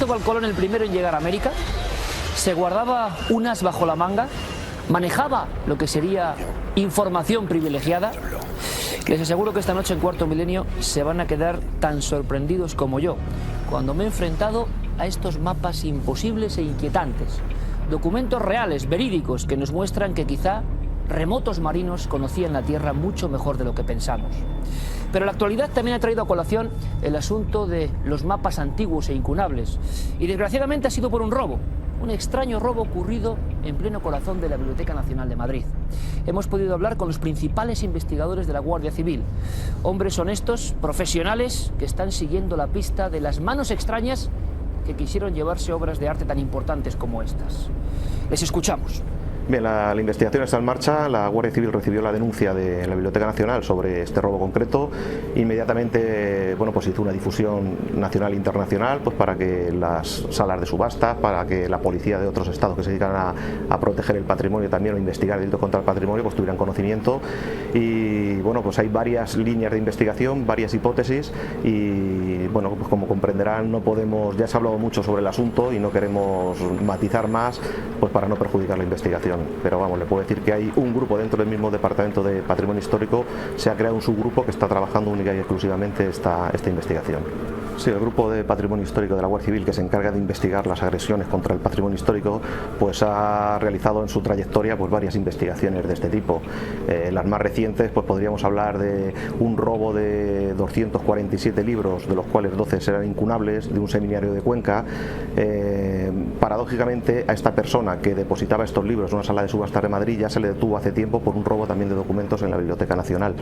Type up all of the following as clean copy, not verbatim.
Cristóbal Colón el primero en llegar a América, se guardaba un as bajo la manga, manejaba lo que sería información privilegiada. Les aseguro que esta noche en Cuarto Milenio se van a quedar tan sorprendidos como yo cuando me he enfrentado a estos mapas imposibles e inquietantes. Documentos reales, verídicos, que nos muestran que quizá remotos marinos conocían la Tierra mucho mejor de lo que pensamos. Pero la actualidad también ha traído a colación el asunto de los mapas antiguos e incunables. Y desgraciadamente ha sido por un robo. Un extraño robo ocurrido en pleno corazón de la Biblioteca Nacional de Madrid. Hemos podido hablar con los principales investigadores de la Guardia Civil, hombres honestos, profesionales, que están siguiendo la pista de las manos extrañas que quisieron llevarse obras de arte tan importantes como estas. Les escuchamos. Bien, la investigación está en marcha. La Guardia Civil recibió la denuncia de la Biblioteca Nacional sobre este robo concreto. Inmediatamente, pues hizo una difusión nacional e internacional, pues para que las salas de subastas, para que la policía de otros estados que se dedican a proteger el patrimonio también o investigar delitos contra el patrimonio, pues tuvieran conocimiento. Y pues hay varias líneas de investigación, varias hipótesis y pues como comprenderán no podemos, ya se ha hablado mucho sobre el asunto y no queremos matizar más, pues para no perjudicar la investigación. Pero vamos, le puedo decir que hay un grupo dentro del mismo Departamento de Patrimonio Histórico, se ha creado un subgrupo que está trabajando única y exclusivamente esta investigación. Sí, el grupo de Patrimonio Histórico de la Guardia Civil, que se encarga de investigar las agresiones contra el patrimonio histórico, pues ha realizado en su trayectoria pues varias investigaciones de este tipo. Las más recientes, pues podríamos hablar de un robo de 247 libros, de los cuales 12 eran incunables, de un seminario de Cuenca. Paradójicamente, a esta persona que depositaba estos libros en una sala de subastas de Madrid ya se le detuvo hace tiempo por un robo también de documentos en la Biblioteca Nacional.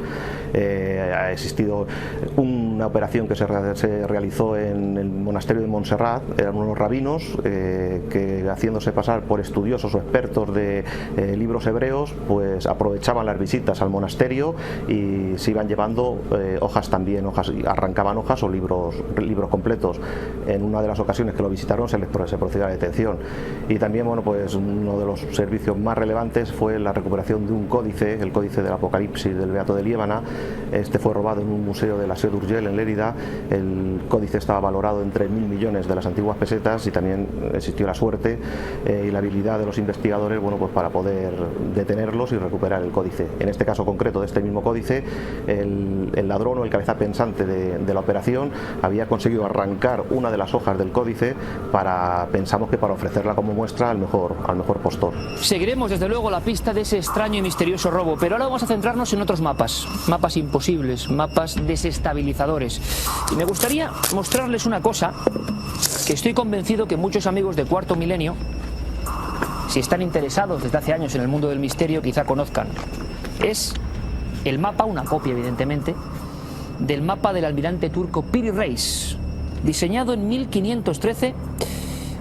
Ha existido una operación que se realizó en el monasterio de Montserrat. Eran unos rabinos que, haciéndose pasar por estudiosos o expertos de libros hebreos, pues aprovechaban las visitas al monasterio y se iban llevando hojas también, arrancaban hojas o libros completos. En una de las ocasiones que lo visitaron se procedió a la detención. Y también pues uno de los servicios más relevantes fue la recuperación de un códice, el códice del Apocalipsis del Beato de Liébana. Este fue robado en un museo de la Seu d'Urgell en Lérida. El códice estaba valorado entre 1.000 millones de las antiguas pesetas y también existió la suerte y la habilidad de los investigadores pues para poder detenerlos y recuperar el códice. En este caso concreto de este mismo códice, el ladrón o el cabeza pensante de la operación había conseguido arrancar una de las hojas del códice pensamos que para ofrecerla como muestra al mejor postor. Seguiremos desde luego la pista de ese extraño y misterioso robo, pero ahora vamos a centrarnos en otros mapas imposibles, mapas desestabilizadores. Y me gustaría mostrarles una cosa que estoy convencido que muchos amigos de Cuarto Milenio, si están interesados desde hace años en el mundo del misterio, quizá conozcan. Es el mapa, una copia evidentemente, del mapa del almirante turco Piri Reis, diseñado en 1513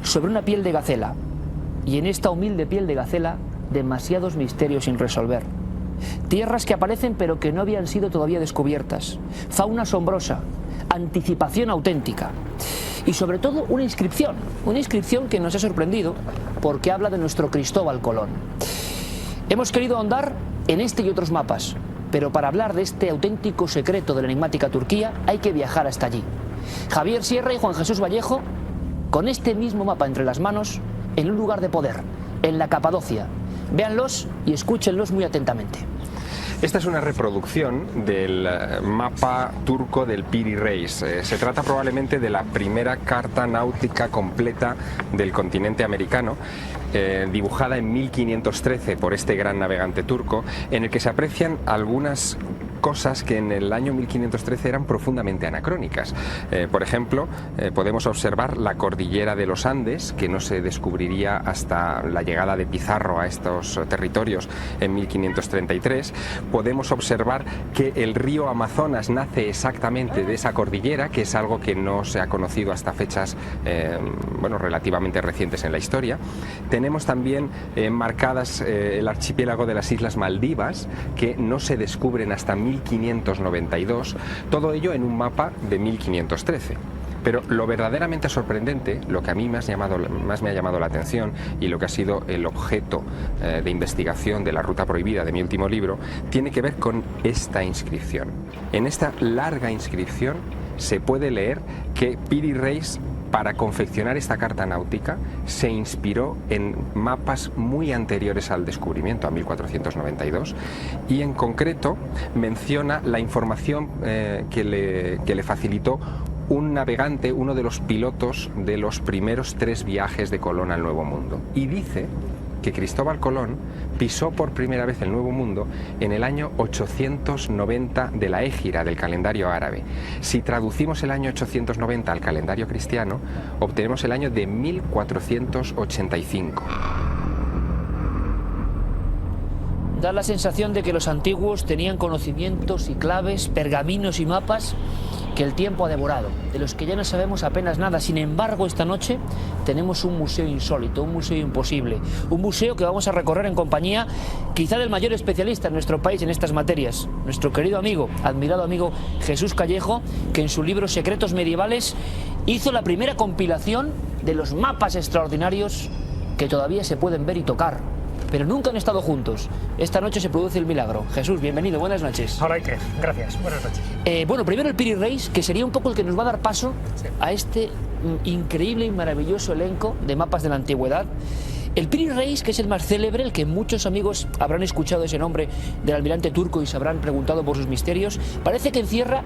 sobre una piel de gacela. Y en esta humilde piel de gacela, demasiados misterios sin resolver. Tierras que aparecen pero que no habían sido todavía descubiertas. Fauna asombrosa, anticipación auténtica. Y sobre todo una inscripción que nos ha sorprendido porque habla de nuestro Cristóbal Colón. Hemos querido ahondar en este y otros mapas, pero para hablar de este auténtico secreto de la enigmática Turquía hay que viajar hasta allí. Javier Sierra y Juan Jesús Vallejo, con este mismo mapa entre las manos, en un lugar de poder, en la Capadocia. Véanlos y escúchenlos muy atentamente. Esta es una reproducción del mapa turco del Piri Reis. Se trata probablemente de la primera carta náutica completa del continente americano, dibujada en 1513 por este gran navegante turco, en el que se aprecian algunas cosas que en el año 1513 eran profundamente anacrónicas. Por ejemplo, podemos observar la cordillera de los Andes, que no se descubriría hasta la llegada de Pizarro a estos territorios en 1533. Podemos observar que el río Amazonas nace exactamente de esa cordillera, que es algo que no se ha conocido hasta fechas relativamente recientes en la historia. Tenemos también marcadas el archipiélago de las Islas Maldivas, que no se descubren hasta 1592, todo ello en un mapa de 1513. Pero lo verdaderamente sorprendente, lo que a mí más me ha llamado la atención y lo que ha sido el objeto de investigación de La Ruta Prohibida de mi último libro, tiene que ver con esta inscripción. En esta larga inscripción se puede leer que Piri Reis para confeccionar esta carta náutica se inspiró en mapas muy anteriores al descubrimiento, a 1492, y en concreto menciona la información que le facilitó un navegante, uno de los pilotos de los primeros 3 viajes de Colón al Nuevo Mundo, y dice que Cristóbal Colón pisó por primera vez el Nuevo Mundo en el año 890 de la Égira del calendario árabe. Si traducimos el año 890 al calendario cristiano, obtenemos el año de 1485. Da la sensación de que los antiguos tenían conocimientos y claves, pergaminos y mapas que el tiempo ha devorado, de los que ya no sabemos apenas nada. Sin embargo, esta noche tenemos un museo insólito, un museo imposible, un museo que vamos a recorrer en compañía quizá del mayor especialista en nuestro país en estas materias, nuestro querido amigo, admirado amigo Jesús Callejo, que en su libro Secretos Medievales hizo la primera compilación de los mapas extraordinarios que todavía se pueden ver y tocar, pero nunca han estado juntos. Esta noche se produce el milagro. Jesús, bienvenido, buenas noches. Hola Iker, gracias, buenas noches. Bueno, primero el Piri Reis, que sería un poco el que nos va a dar paso a este increíble y maravilloso elenco de mapas de la antigüedad. El Piri Reis, que es el más célebre, el que muchos amigos habrán escuchado ese nombre del almirante turco y se habrán preguntado por sus misterios, parece que encierra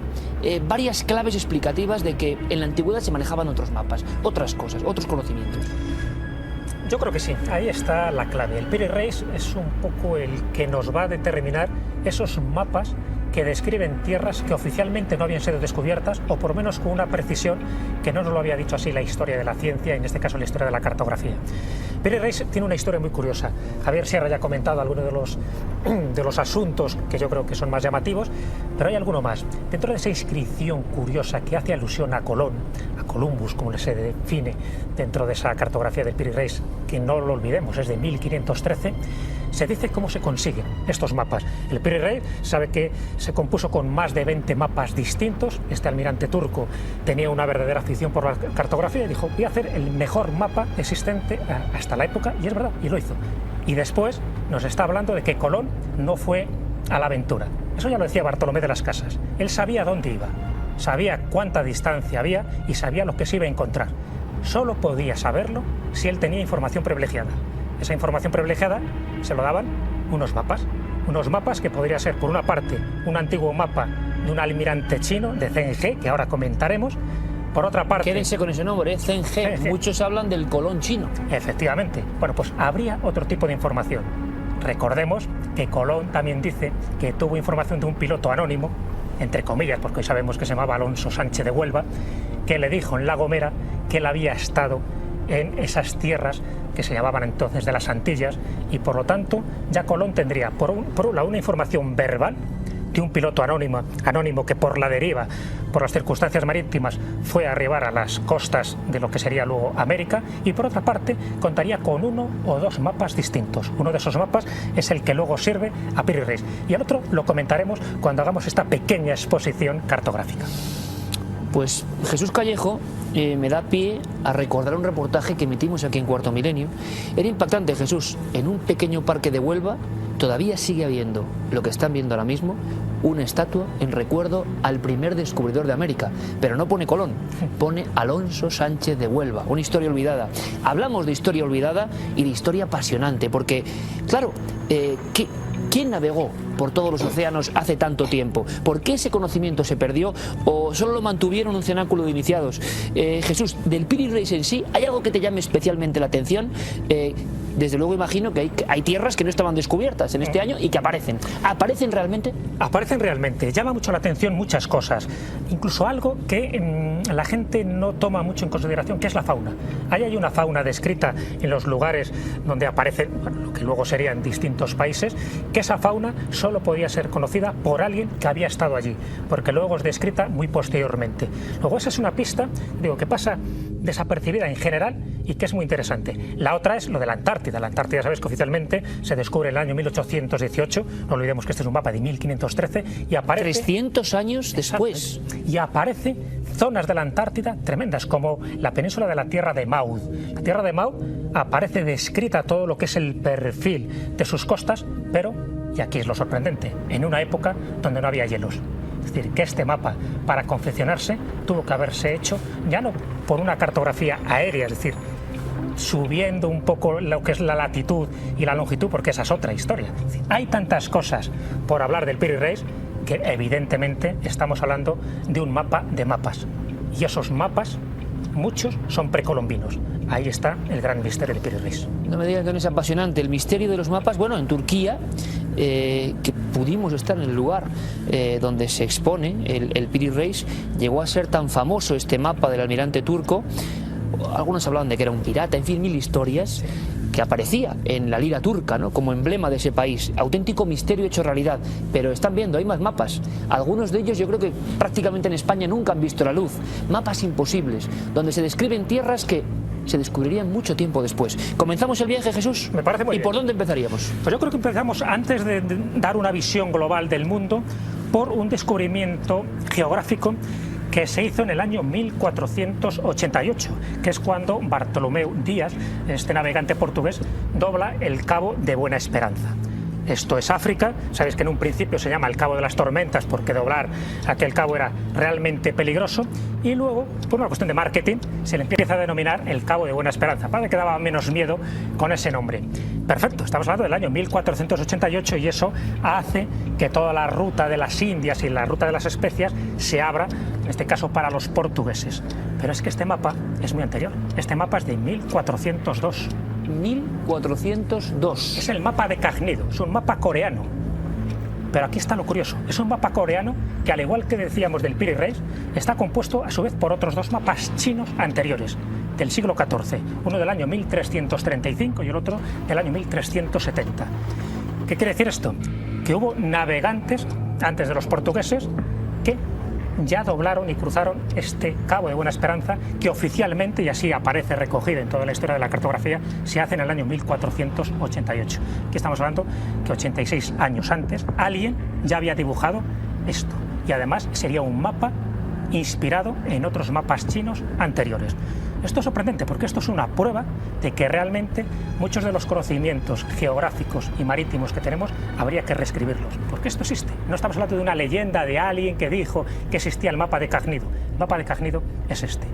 varias claves explicativas de que en la antigüedad se manejaban otros mapas, otras cosas, otros conocimientos. Yo creo que sí, ahí está la clave. El Piri Reis es un poco el que nos va a determinar esos mapas que describen tierras que oficialmente no habían sido descubiertas, o por lo menos con una precisión que no nos lo había dicho así la historia de la ciencia, en este caso la historia de la cartografía. Piri Reis tiene una historia muy curiosa. Javier Sierra ya ha comentado algunos de los asuntos que yo creo que son más llamativos, pero hay alguno más. Dentro de esa inscripción curiosa que hace alusión a Colón, a Columbus, como se define dentro de esa cartografía del Piri Reis, que no lo olvidemos, es de 1513, se dice cómo se consiguen estos mapas. El Piri Reis sabe que se compuso con más de 20 mapas distintos. Este almirante turco tenía una verdadera afición por la cartografía y dijo: voy a hacer el mejor mapa existente hasta la época, y es verdad, y lo hizo. Y después nos está hablando de que Colón no fue a la aventura. Eso ya lo decía Bartolomé de las Casas. Él sabía dónde iba, sabía cuánta distancia había y sabía lo que se iba a encontrar. Solo podía saberlo si él tenía información privilegiada. Esa información privilegiada se lo daban unos mapas que podría ser, por una parte, un antiguo mapa de un almirante chino, de Zheng He, que ahora comentaremos. Por otra parte... Quédense con ese nombre, Zheng He. Muchos hablan del Colón chino. Efectivamente. Bueno, pues habría otro tipo de información. Recordemos que Colón también dice que tuvo información de un piloto anónimo, entre comillas, porque hoy sabemos que se llamaba Alonso Sánchez de Huelva, que le dijo en La Gomera que él había estado en esas tierras que se llamaban entonces de las Antillas, y por lo tanto ya Colón tendría por un lado una información verbal de un piloto anónimo que por la deriva, por las circunstancias marítimas, fue a arribar a las costas de lo que sería luego América, y por otra parte contaría con 1 o 2 mapas distintos. Uno de esos mapas es el que luego sirve a Piri Reis, y el otro lo comentaremos cuando hagamos esta pequeña exposición cartográfica. Pues Jesús Callejo me da pie a recordar un reportaje que emitimos aquí en Cuarto Milenio. Era impactante, Jesús. En un pequeño parque de Huelva todavía sigue habiendo, lo que están viendo ahora mismo, una estatua en recuerdo al primer descubridor de América. Pero no pone Colón, pone Alonso Sánchez de Huelva, una historia olvidada. Hablamos de historia olvidada y de historia apasionante, porque, claro, ¿quién navegó por todos los océanos hace tanto tiempo? ¿Por qué ese conocimiento se perdió o solo lo mantuvieron un cenáculo de iniciados? Jesús, del Piri Reis en sí, ¿hay algo que te llame especialmente la atención? Desde luego imagino que hay tierras que no estaban descubiertas en este año y que aparecen. ¿Aparecen realmente? Aparecen realmente. Llama mucho la atención muchas cosas. Incluso algo que la gente no toma mucho en consideración, que es la fauna. Ahí hay una fauna descrita en los lugares donde aparecen, lo que luego serían distintos países, que esa fauna solo podía ser conocida por alguien que había estado allí, porque luego es descrita muy posteriormente. Luego esa es una pista, digo, que pasa desapercibida en general y que es muy interesante. La otra es lo de la Antártida. La Antártida, sabes que oficialmente se descubre en el año 1818, no olvidemos que este es un mapa de 1513, y aparece... 300 años después. Y aparece zonas de la Antártida tremendas, como la península de la Tierra de Maud. La Tierra de Maud aparece descrita todo lo que es el perfil de sus costas, pero, y aquí es lo sorprendente, en una época donde no había hielos. Es decir, que este mapa, para confeccionarse, tuvo que haberse hecho ya no por una cartografía aérea, es decir, subiendo un poco lo que es la latitud y la longitud, porque esa es otra historia. Hay tantas cosas por hablar del Piri Reis que evidentemente estamos hablando de un mapa de mapas. Y esos mapas, muchos son precolombinos. Ahí está el gran misterio del Piri Reis. No me digas que no es apasionante el misterio de los mapas. Bueno, en Turquía, que pudimos estar en el lugar donde se expone el Piri Reis, llegó a ser tan famoso este mapa del almirante turco. Algunos hablaban de que era un pirata, en fin, mil historias, que aparecía en la lira turca, ¿no?, como emblema de ese país. Auténtico misterio hecho realidad. Pero están viendo, hay más mapas. Algunos de ellos yo creo que prácticamente en España nunca han visto la luz. Mapas imposibles, donde se describen tierras que se descubrirían mucho tiempo después. ¿Comenzamos el viaje, Jesús? Me parece muy bien. ¿Y por dónde empezaríamos? Pues yo creo que empezamos, antes de dar una visión global del mundo, por un descubrimiento geográfico que se hizo en el año 1488, que es cuando Bartolomeu Díaz, este navegante portugués, dobla el Cabo de Buena Esperanza. Esto es África. Sabéis que en un principio se llama el Cabo de las Tormentas porque doblar aquel cabo era realmente peligroso, y luego, por una cuestión de marketing, se le empieza a denominar el Cabo de Buena Esperanza, para que daba menos miedo con ese nombre. Perfecto, estamos hablando del año 1488 y eso hace que toda la ruta de las Indias y la ruta de las especias se abra, en este caso para los portugueses. Pero es que este mapa es muy anterior. Este mapa es de 1402. 1402. Es el mapa de Cagnido, es un mapa coreano. Pero aquí está lo curioso, es un mapa coreano que, al igual que decíamos del Piri Reis, está compuesto a su vez por otros dos mapas chinos anteriores, del siglo XIV, uno del año 1335 y el otro del año 1370. ¿Qué quiere decir esto? Que hubo navegantes antes de los portugueses que ya doblaron y cruzaron este Cabo de Buena Esperanza, que oficialmente, y así aparece recogido en toda la historia de la cartografía, se hace en el año 1488. Aquí estamos hablando que 86 años antes alguien ya había dibujado esto, y además sería un mapa inspirado en otros mapas chinos anteriores. Esto es sorprendente porque esto es una prueba de que realmente muchos de los conocimientos geográficos y marítimos que tenemos habría que reescribirlos, porque esto existe. No estamos hablando de una leyenda de alguien que dijo que existía el mapa de Cagnido. El mapa de Cagnido es este.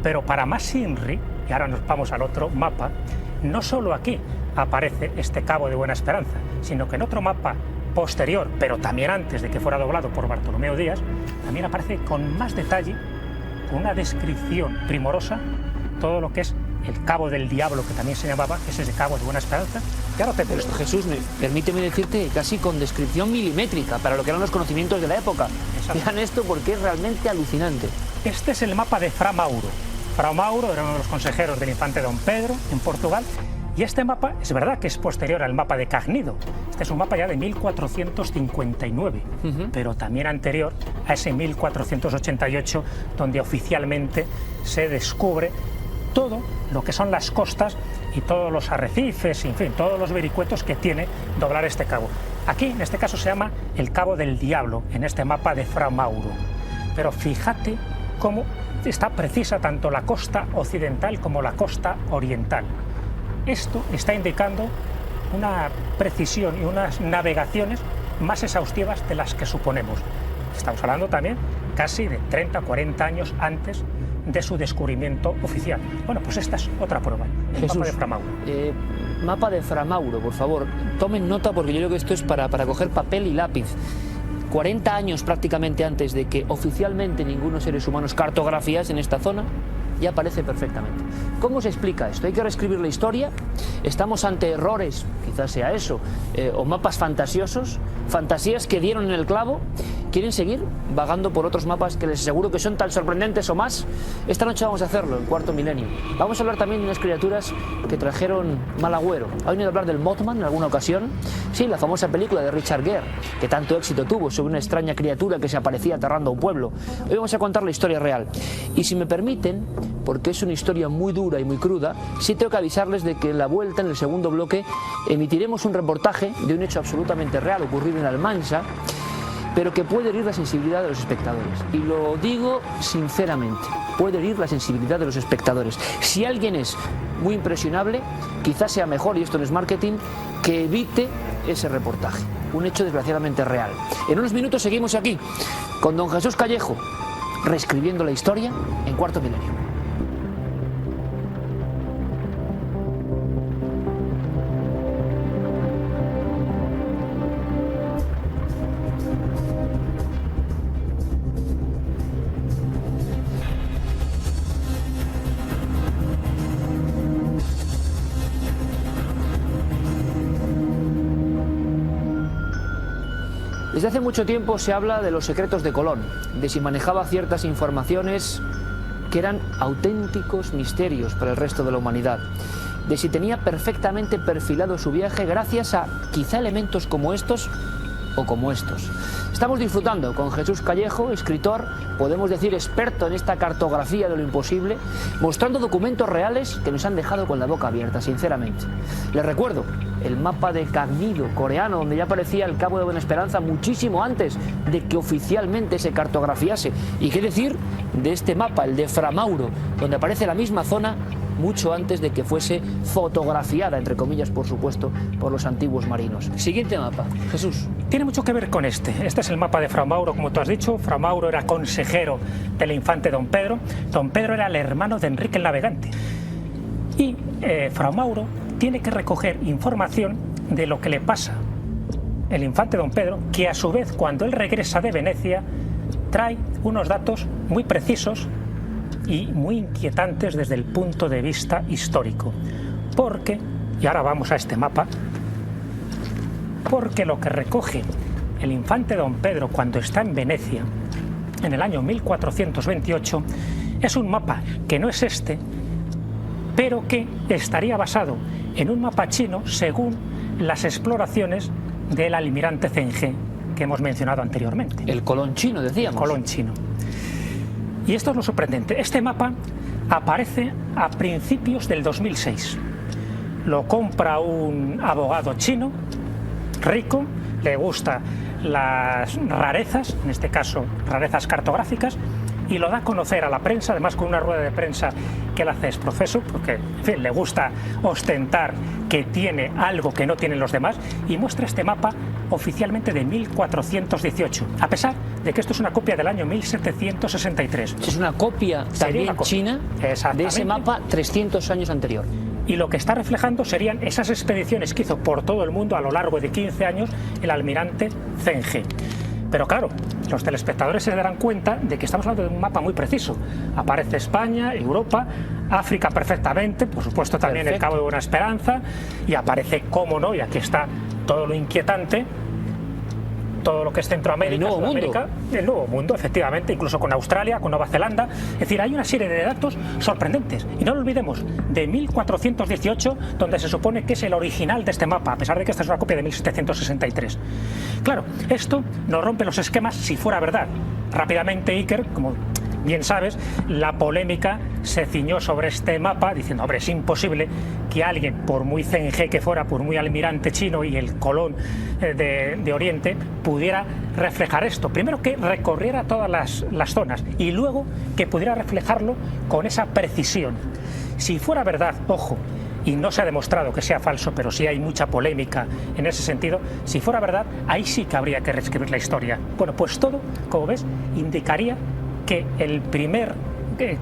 Pero para más INRI, y ahora nos vamos al otro mapa, no solo aquí aparece este Cabo de Buena Esperanza, sino que en otro mapa posterior, pero también antes de que fuera doblado por Bartolomeu Díaz, también aparece con más detalle, con una descripción primorosa, todo lo que es el Cabo del Diablo, que también se llamaba, que es ese Cabo de Buena Esperanza. Y ahora Pero esto, Jesús, permíteme decirte, casi con descripción milimétrica para lo que eran los conocimientos de la época. Vean esto porque es realmente alucinante. Este es el mapa de Fra Mauro. Fra Mauro era uno de los consejeros del infante Don Pedro en Portugal. Y este mapa es verdad que es posterior al mapa de Cagnido. Este es un mapa ya de 1459, pero también anterior a ese 1488, donde oficialmente se descubre todo lo que son las costas y todos los arrecifes, en fin, todos los vericuetos que tiene doblar este cabo. Aquí, en este caso, se llama el Cabo del Diablo, en este mapa de Fra Mauro. Pero fíjate cómo está precisa tanto la costa occidental como la costa oriental. Esto está indicando una precisión y unas navegaciones más exhaustivas de las que suponemos. Estamos hablando también casi de 30 o 40 años antes de su descubrimiento oficial. Bueno, pues esta es otra prueba, el Jesús, mapa de Fra Mauro. Mapa de Fra Mauro, por favor, tomen nota porque yo creo que esto es para coger papel y lápiz. 40 años prácticamente antes de que oficialmente ninguno seres humanos cartografiase en esta zona, ya aparece perfectamente. ¿Cómo se explica esto? ¿Hay que reescribir la historia? ¿Estamos ante errores, quizás sea eso, o mapas fantasiosos, fantasías que dieron en el clavo? ¿Quieren seguir vagando por otros mapas que les aseguro que son tan sorprendentes o más? Esta noche vamos a hacerlo, en Cuarto Milenio. Vamos a hablar también de unas criaturas que trajeron mal agüero. ¿Ha venido a hablar del Mothman en alguna ocasión? Sí, la famosa película de Richard Gere, que tanto éxito tuvo sobre una extraña criatura que se aparecía aterrando a un pueblo. Hoy vamos a contar la historia real. Y si me permiten, porque es una historia muy dura y muy cruda, sí tengo que avisarles de que en la vuelta, en el segundo bloque, emitiremos un reportaje de un hecho absolutamente real ocurrido en Almansa, pero que puede herir la sensibilidad de los espectadores. Y lo digo sinceramente, puede herir la sensibilidad de los espectadores. Si alguien es muy impresionable, quizás sea mejor, y esto no es marketing, que evite ese reportaje. Un hecho desgraciadamente real. En unos minutos seguimos aquí, con don Jesús Callejo, reescribiendo la historia en Cuarto Milenio. Desde hace mucho tiempo se habla de los secretos de Colón, de si manejaba ciertas informaciones que eran auténticos misterios para el resto de la humanidad, de si tenía perfectamente perfilado su viaje gracias a quizá elementos como estos o como estos. Estamos disfrutando con Jesús Callejo, escritor, podemos decir experto en esta cartografía de lo imposible, mostrando documentos reales que nos han dejado con la boca abierta, sinceramente. Les recuerdo el mapa de Cagnido, coreano, donde ya aparecía el Cabo de Buena Esperanza muchísimo antes de que oficialmente se cartografiase. Y qué decir de este mapa, el de Fra Mauro, donde aparece la misma zona mucho antes de que fuese fotografiada, entre comillas, por supuesto, por los antiguos marinos. Siguiente mapa, Jesús. Tiene mucho que ver con este. Este es el mapa de Fra Mauro, como tú has dicho. Fra Mauro era consejero del infante Don Pedro. Don Pedro era el hermano de Enrique el Navegante. Y Fra Mauro tiene que recoger información de lo que le pasa el infante Don Pedro, que a su vez, cuando él regresa de Venecia, trae unos datos muy precisos y muy inquietantes desde el punto de vista histórico. Porque, y ahora vamos a este mapa, porque lo que recoge el infante Don Pedro cuando está en Venecia, en el año 1428, es un mapa que no es este, pero que estaría basado en un mapa chino según las exploraciones del almirante Zheng He, que hemos mencionado anteriormente. El Colón chino, decíamos. El Colón chino. Y esto es lo sorprendente. Este mapa aparece a principios del 2006. Lo compra un abogado chino, rico, le gusta las rarezas, en este caso rarezas cartográficas, y lo da a conocer a la prensa, además con una rueda de prensa que él hace es profeso, porque en fin, le gusta ostentar que tiene algo que no tienen los demás, y muestra este mapa oficialmente de 1418, a pesar de que esto es una copia del año 1763. Es una copia también china de ese mapa 300 años anterior. Y lo que está reflejando serían esas expediciones que hizo por todo el mundo a lo largo de 15 años el almirante Zheng He. Pero claro, los telespectadores se darán cuenta de que estamos hablando de un mapa muy preciso. Aparece España, Europa, África perfectamente, por supuesto también el Cabo de Buena Esperanza, y aparece, cómo no, y aquí está todo lo inquietante, todo lo que es Centroamérica, Sudamérica, el nuevo mundo, efectivamente, incluso con Australia, con Nueva Zelanda. Es decir, hay una serie de datos sorprendentes. Y no lo olvidemos, de 1418, donde se supone que es el original de este mapa, a pesar de que esta es una copia de 1763. Claro, esto nos rompe los esquemas si fuera verdad. Rápidamente Iker, como bien sabes, la polémica se ciñó sobre este mapa diciendo, hombre, es imposible que alguien, por muy Zheng He que fuera, por muy almirante chino y el Colón de Oriente, pudiera reflejar esto. Primero que recorriera todas las zonas y luego que pudiera reflejarlo con esa precisión. Si fuera verdad, ojo, y no se ha demostrado que sea falso, pero sí hay mucha polémica en ese sentido, si fuera verdad, ahí sí que habría que reescribir la historia. Bueno, pues todo, como ves, indicaría que el primer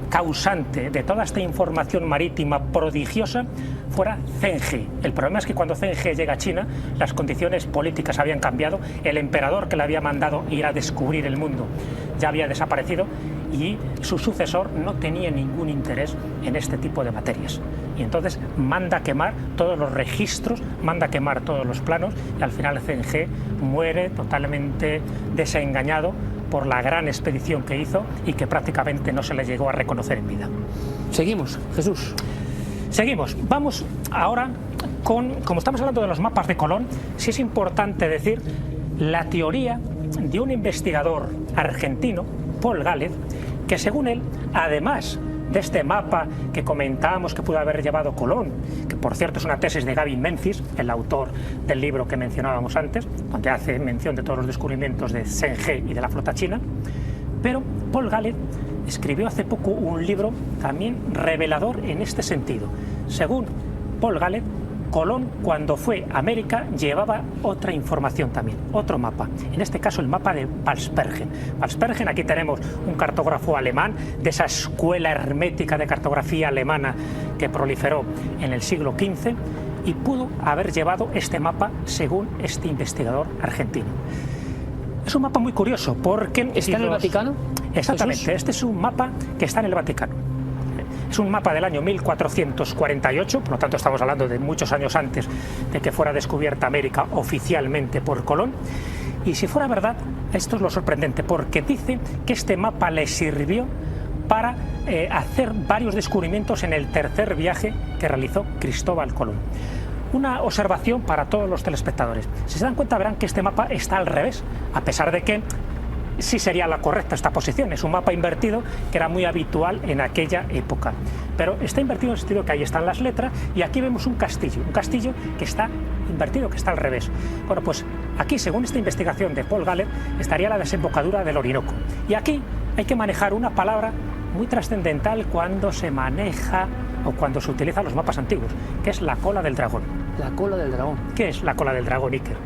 causante de toda esta información marítima prodigiosa fuera Zheng He. El problema es que cuando Zheng He llega a China, las condiciones políticas habían cambiado, el emperador que le había mandado ir a descubrir el mundo ya había desaparecido y su sucesor no tenía ningún interés en este tipo de materias. Y entonces manda a quemar todos los registros, manda a quemar todos los planos, y al final Zheng He muere totalmente desengañado por la gran expedición que hizo y que prácticamente no se le llegó a reconocer en vida. Seguimos, Jesús. Seguimos. Vamos ahora con, como estamos hablando de los mapas de Colón, sí es importante decir la teoría de un investigador argentino, Paul Gález, que según él, además de este mapa que comentábamos que pudo haber llevado Colón, que por cierto es una tesis de Gavin Menzies, el autor del libro que mencionábamos antes, donde hace mención de todos los descubrimientos de Zheng He y de la flota china, pero Paul Gález escribió hace poco un libro también revelador en este sentido. Según Paul Gález, Colón, cuando fue a América, llevaba otra información también, otro mapa, en este caso el mapa de Walspergen. Walspergen, aquí tenemos un cartógrafo alemán de esa escuela hermética de cartografía alemana que proliferó en el siglo XV y pudo haber llevado este mapa según este investigador argentino. Es un mapa muy curioso porque... ¿Está en el Vaticano? Exactamente, ¿Jesús? Este es un mapa que está en el Vaticano. Es un mapa del año 1448, por lo tanto estamos hablando de muchos años antes de que fuera descubierta América oficialmente por Colón, Y si fuera verdad, esto es lo sorprendente, porque dice que este mapa le sirvió para hacer varios descubrimientos en el tercer viaje que realizó Cristóbal Colón. Una observación para todos los telespectadores. Si se dan cuenta, verán que este mapa está al revés, a pesar de que sí sería la correcta esta posición. Es un mapa invertido que era muy habitual en aquella época. Pero está invertido en el sentido que ahí están las letras y aquí vemos un castillo que está invertido, que está al revés. Bueno, pues aquí, según esta investigación de Paul Gallen, estaría la desembocadura del Orinoco. Y aquí hay que manejar una palabra muy trascendental cuando se maneja o cuando se utilizan los mapas antiguos, que es la cola del dragón. La cola del dragón. ¿Qué es la cola del dragón, Iker?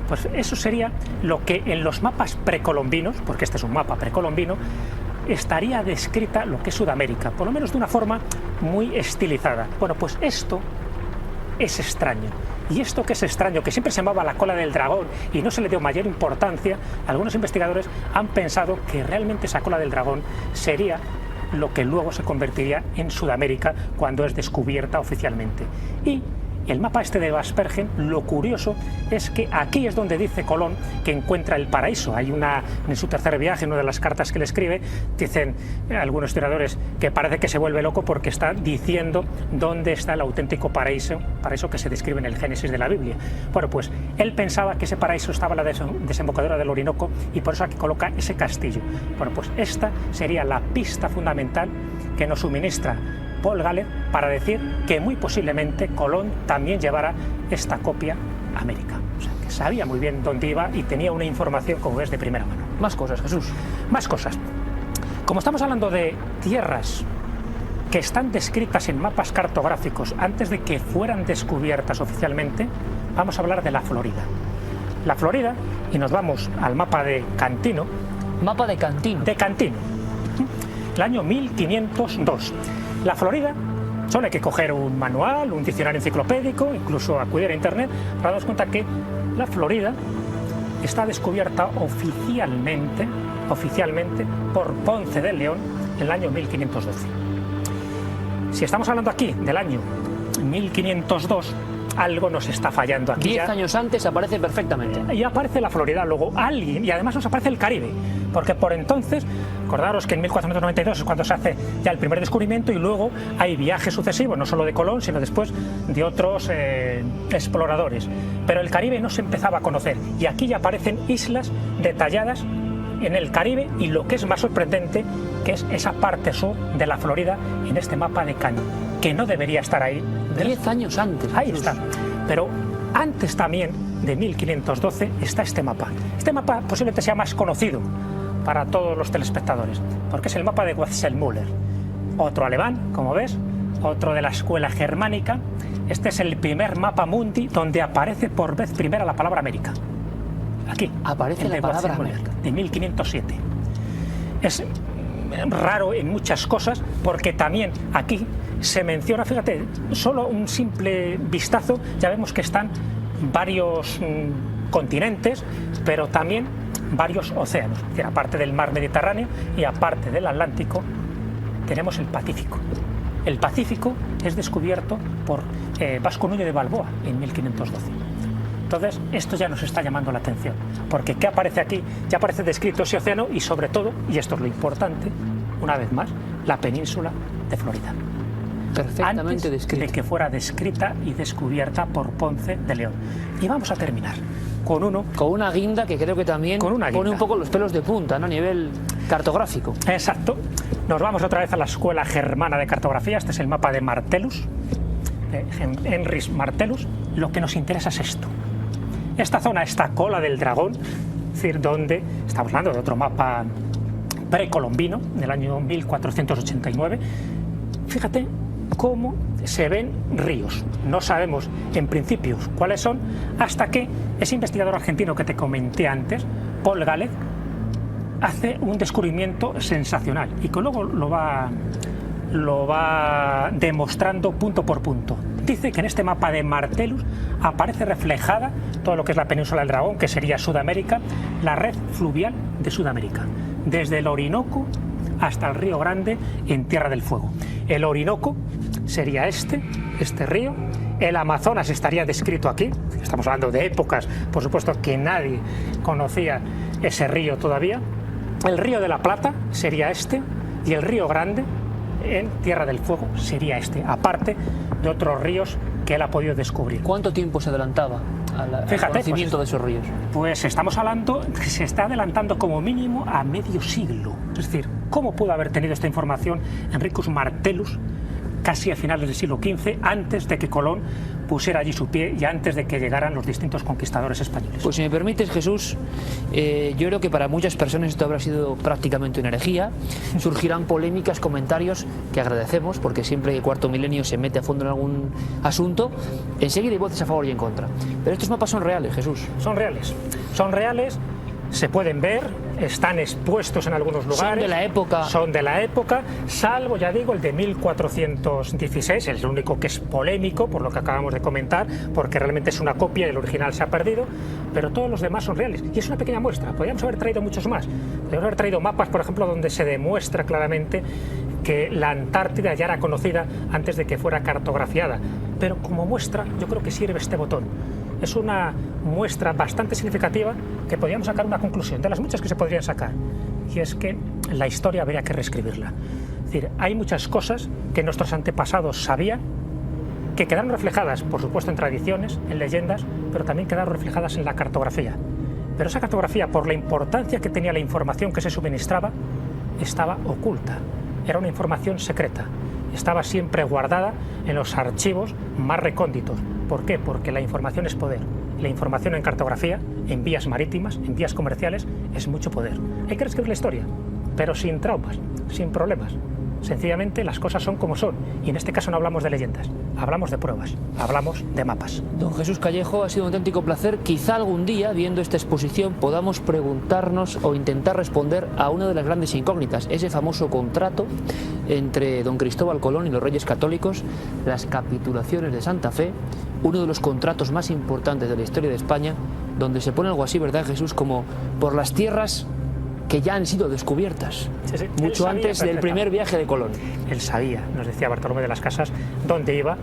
Pues eso sería lo que en los mapas precolombinos, porque este es un mapa precolombino, estaría descrita lo que es Sudamérica, por lo menos de una forma muy estilizada. Bueno, pues esto es extraño. Y esto que es extraño, que siempre se llamaba la cola del dragón y no se le dio mayor importancia, algunos investigadores han pensado que realmente esa cola del dragón sería lo que luego se convertiría en Sudamérica cuando es descubierta oficialmente. Y el mapa este de Waspergen, lo curioso es que aquí es donde dice Colón que encuentra el paraíso. Hay en su tercer viaje, en una de las cartas que le escribe, dicen algunos historiadores que parece que se vuelve loco porque está diciendo dónde está el auténtico paraíso que se describe en el Génesis de la Biblia. Bueno, pues él pensaba que ese paraíso estaba en la desembocadura del Orinoco y por eso aquí coloca ese castillo. Bueno, pues esta sería la pista fundamental que nos suministra Paul Gallen para decir que muy posiblemente Colón también llevara esta copia a América. O sea, que sabía muy bien dónde iba y tenía una información, como ves, de primera mano. Más cosas, Jesús. Más cosas. Como estamos hablando de tierras que están descritas en mapas cartográficos antes de que fueran descubiertas oficialmente, vamos a hablar de la Florida. La Florida, y nos vamos al mapa de Cantino. Mapa de Cantino. De Cantino. El año 1502. La Florida, solo hay que coger un manual, un diccionario enciclopédico, incluso acudir a internet, para darnos cuenta que la Florida está descubierta oficialmente por Ponce de León en el año 1512. Si estamos hablando aquí del año 1502, algo nos está fallando aquí. 10 años antes aparece perfectamente. Y aparece la Florida, luego alguien, y además nos aparece el Caribe, porque por entonces, acordaros que en 1492 es cuando se hace ya el primer descubrimiento y luego hay viajes sucesivos, no solo de Colón, sino después de otros exploradores. Pero el Caribe no se empezaba a conocer y aquí ya aparecen islas detalladas en el Caribe y lo que es más sorprendente, que es esa parte sur de la Florida en este mapa de Cano, que no debería estar ahí. 10 años antes. Ahí está. Pero antes también de 1512 está este mapa. Este mapa posiblemente sea más conocido para todos los telespectadores, porque es el mapa de Wechselmüller. Otro alemán, como ves, otro de la escuela germánica. Este es el primer mapa mundi donde aparece por vez primera la palabra América. Aquí aparece la palabra América. De 1507. Es raro en muchas cosas porque también aquí se menciona, fíjate, solo un simple vistazo, ya vemos que están varios continentes, pero también varios océanos. Es decir, aparte del mar Mediterráneo y aparte del Atlántico, tenemos el Pacífico. El Pacífico es descubierto por Vasco Núñez de Balboa en 1512. Entonces, esto ya nos está llamando la atención, porque ¿qué aparece aquí? Ya aparece descrito ese océano y sobre todo, y esto es lo importante, una vez más, la península de Florida. Perfectamente descrita. Antes de que fuera descrita y descubierta por Ponce de León. Y vamos a terminar con una guinda que creo que también pone un poco los pelos de punta, ¿no? A nivel cartográfico. Exacto. Nos vamos otra vez a la Escuela Germana de Cartografía. Este es el mapa de Martellus, de Heinrich Martellus. Lo que nos interesa es esto. Esta zona, esta cola del dragón, es decir, donde estamos hablando de otro mapa precolombino del año 1489. Fíjate cómo se ven ríos. No sabemos en principio cuáles son, hasta que ese investigador argentino que te comenté antes, Paul Gallen, hace un descubrimiento sensacional y que luego lo va demostrando punto por punto. Dice que en este mapa de Martellus aparece reflejada todo lo que es la península del Dragón, que sería Sudamérica, la red fluvial de Sudamérica, desde el Orinoco hasta el Río Grande en Tierra del Fuego. El Orinoco sería este río, el Amazonas estaría descrito aquí, estamos hablando de épocas, por supuesto que nadie conocía ese río todavía. El río de la Plata sería este, y el río Grande, en Tierra del Fuego, sería este, aparte de otros ríos que él ha podido descubrir. ¿Cuánto tiempo se adelantaba al conocimiento de esos ríos? Pues estamos hablando que se está adelantando como mínimo a medio siglo. Es decir, ¿cómo pudo haber tenido esta información Henricus Martellus casi a finales del siglo XV, antes de que Colón pusiera allí su pie y antes de que llegaran los distintos conquistadores españoles? Pues si me permites, Jesús, yo creo que para muchas personas esto habrá sido prácticamente una herejía. Surgirán polémicas, comentarios que agradecemos, porque siempre que Cuarto Milenio se mete a fondo en algún asunto, enseguida hay voces a favor y en contra. Pero estos mapas son reales, Jesús. Son reales, se pueden ver, están expuestos en algunos lugares. Son de la época. Son de la época, salvo, ya digo, el de 1416, el único que es polémico, por lo que acabamos de comentar, porque realmente es una copia y el original se ha perdido, pero todos los demás son reales. Y es una pequeña muestra, podríamos haber traído muchos más. Podríamos haber traído mapas, por ejemplo, donde se demuestra claramente que la Antártida ya era conocida antes de que fuera cartografiada. Pero como muestra, yo creo que sirve este botón. Es una muestra bastante significativa que podríamos sacar una conclusión, de las muchas que se podrían sacar, y es que la historia habría que reescribirla. Es decir, hay muchas cosas que nuestros antepasados sabían, que quedaron reflejadas, por supuesto, en tradiciones, en leyendas, pero también quedaron reflejadas en la cartografía. Pero esa cartografía, por la importancia que tenía la información que se suministraba, estaba oculta. Era una información secreta. Estaba siempre guardada en los archivos más recónditos. ¿Por qué? Porque la información es poder. La información en cartografía, en vías marítimas, en vías comerciales, es mucho poder. Hay que reescribir la historia, pero sin traumas, sin problemas. Sencillamente las cosas son como son, y en este caso no hablamos de leyendas, hablamos de pruebas, hablamos de mapas. Don Jesús Callejo, ha sido un auténtico placer. Quizá algún día, viendo esta exposición, podamos preguntarnos o intentar responder a una de las grandes incógnitas, ese famoso contrato entre don Cristóbal Colón y los Reyes Católicos, las capitulaciones de Santa Fe, uno de los contratos más importantes de la historia de España, donde se pone algo así, ¿verdad, Jesús? Como por las tierras que ya han sido descubiertas, sí. mucho antes del primer viaje de Colón. Él sabía, nos decía Bartolomé de las Casas, dónde iba,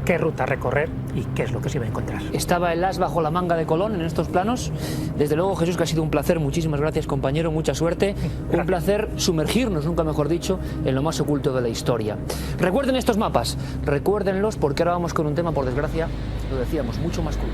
qué ruta recorrer y qué es lo que se iba a encontrar. Estaba el as bajo la manga de Colón en estos planos. Desde luego, Jesús, que ha sido un placer. Muchísimas gracias, compañero, mucha suerte. Un placer sumergirnos, nunca mejor dicho, en lo más oculto de la historia. Recuerden estos mapas, recuérdenlos, porque ahora vamos con un tema, por desgracia, lo decíamos, mucho más crudo.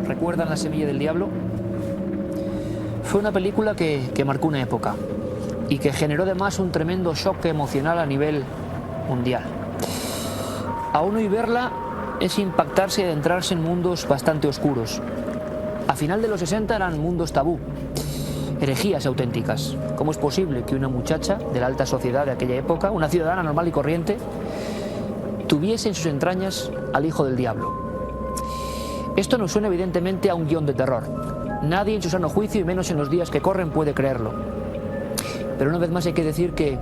¿Recuerdan La Semilla del Diablo? Fue una película que marcó una época y que generó además un tremendo shock emocional a nivel mundial. Aún hoy verla es impactarse y adentrarse en mundos bastante oscuros. A final de los 60 eran mundos tabú, herejías auténticas. ¿Cómo es posible que una muchacha de la alta sociedad de aquella época, una ciudadana normal y corriente, tuviese en sus entrañas al hijo del diablo? Esto nos suena evidentemente a un guión de terror. Nadie en su sano juicio, y menos en los días que corren, puede creerlo. Pero una vez más hay que decir que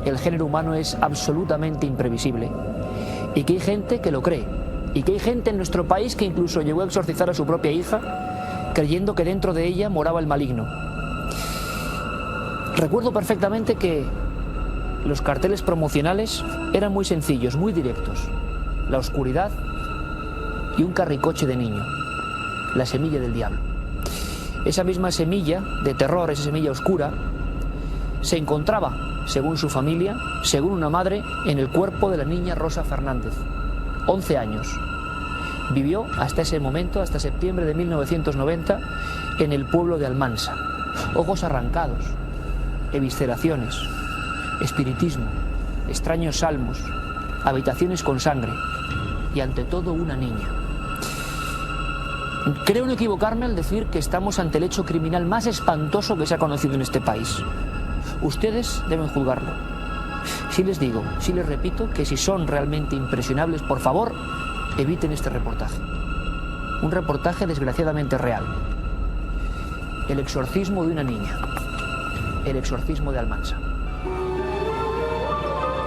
el género humano es absolutamente imprevisible y que hay gente que lo cree, y que hay gente en nuestro país que incluso llegó a exorcizar a su propia hija creyendo que dentro de ella moraba el maligno. Recuerdo perfectamente que los carteles promocionales eran muy sencillos, muy directos. La oscuridad y un carricoche de niño, la semilla del diablo. Esa misma semilla de terror, esa semilla oscura, se encontraba, según su familia, según una madre, en el cuerpo de la niña Rosa Fernández. 11 años. Vivió hasta ese momento, hasta septiembre de 1990, en el pueblo de Almansa. Ojos arrancados, evisceraciones, espiritismo, extraños salmos, habitaciones con sangre y ante todo una niña. Creo no equivocarme al decir que estamos ante el hecho criminal más espantoso que se ha conocido en este país. Ustedes deben juzgarlo. Sí les digo, sí les repito, que si son realmente impresionables, por favor, eviten este reportaje. Un reportaje desgraciadamente real. El exorcismo de una niña. El exorcismo de Almansa.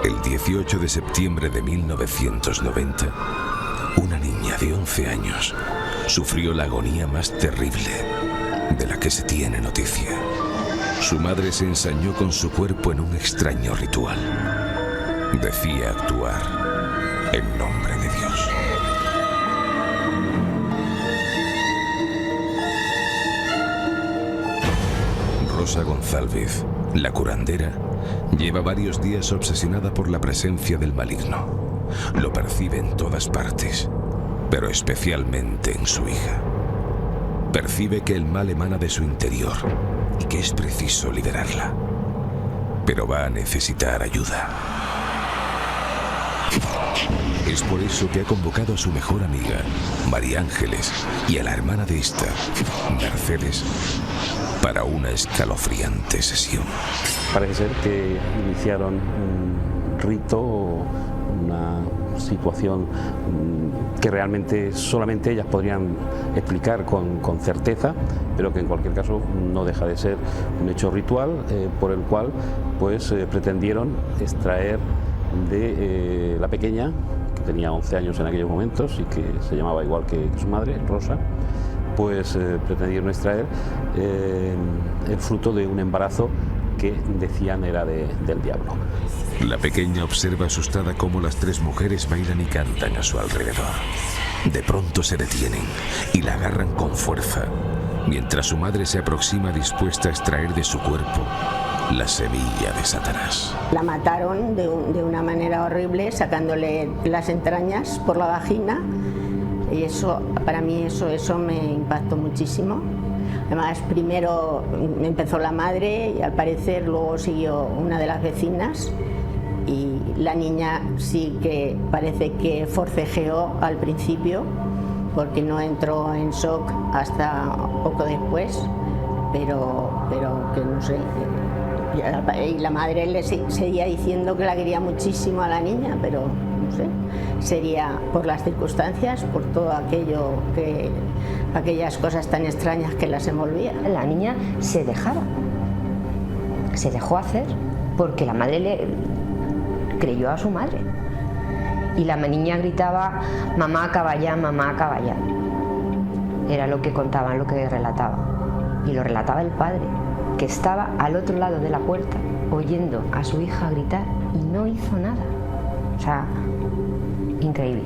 El 18 de septiembre de 1990, una niña de 11 años sufrió la agonía más terrible de la que se tiene noticia. Su madre se ensañó con su cuerpo en un extraño ritual. Decía actuar en nombre de Dios. Rosa González, la curandera, lleva varios días obsesionada por la presencia del maligno. Lo percibe en todas partes, pero especialmente en su hija. Percibe que el mal emana de su interior y que es preciso liberarla. Pero va a necesitar ayuda. Es por eso que ha convocado a su mejor amiga, María Ángeles, y a la hermana de esta, Mercedes, para una escalofriante sesión. Parece ser que iniciaron un rito, una situación que realmente solamente ellas podrían explicar con certeza, pero que en cualquier caso no deja de ser un hecho ritual por el cual pues pretendieron extraer de la pequeña, que tenía 11 años en aquellos momentos y que se llamaba igual que su madre, Rosa, pues pretendieron extraer el fruto de un embarazo que decían era del diablo. La pequeña observa asustada cómo las tres mujeres bailan y cantan a su alrededor. De pronto se detienen y la agarran con fuerza, mientras su madre se aproxima dispuesta a extraer de su cuerpo la semilla de Satanás. La mataron de una manera horrible, sacándole las entrañas por la vagina, y eso, para mí eso me impactó muchísimo. Además, primero empezó la madre y al parecer luego siguió una de las vecinas, y la niña sí que parece que forcejeó al principio porque no entró en shock hasta poco después, pero que no sé. Y la madre le seguía diciendo que la quería muchísimo a la niña, pero no sé, sería por las circunstancias, por todo aquello aquellas cosas tan extrañas que las envolvía. La niña se dejó hacer porque la madre le creyó a su madre, y la niña gritaba: mamá, acaba ya, mamá, acaba ya. Era lo que contaban, lo que relataba, y lo relataba el padre, que estaba al otro lado de la puerta oyendo a su hija gritar y no hizo nada. O sea, increíble.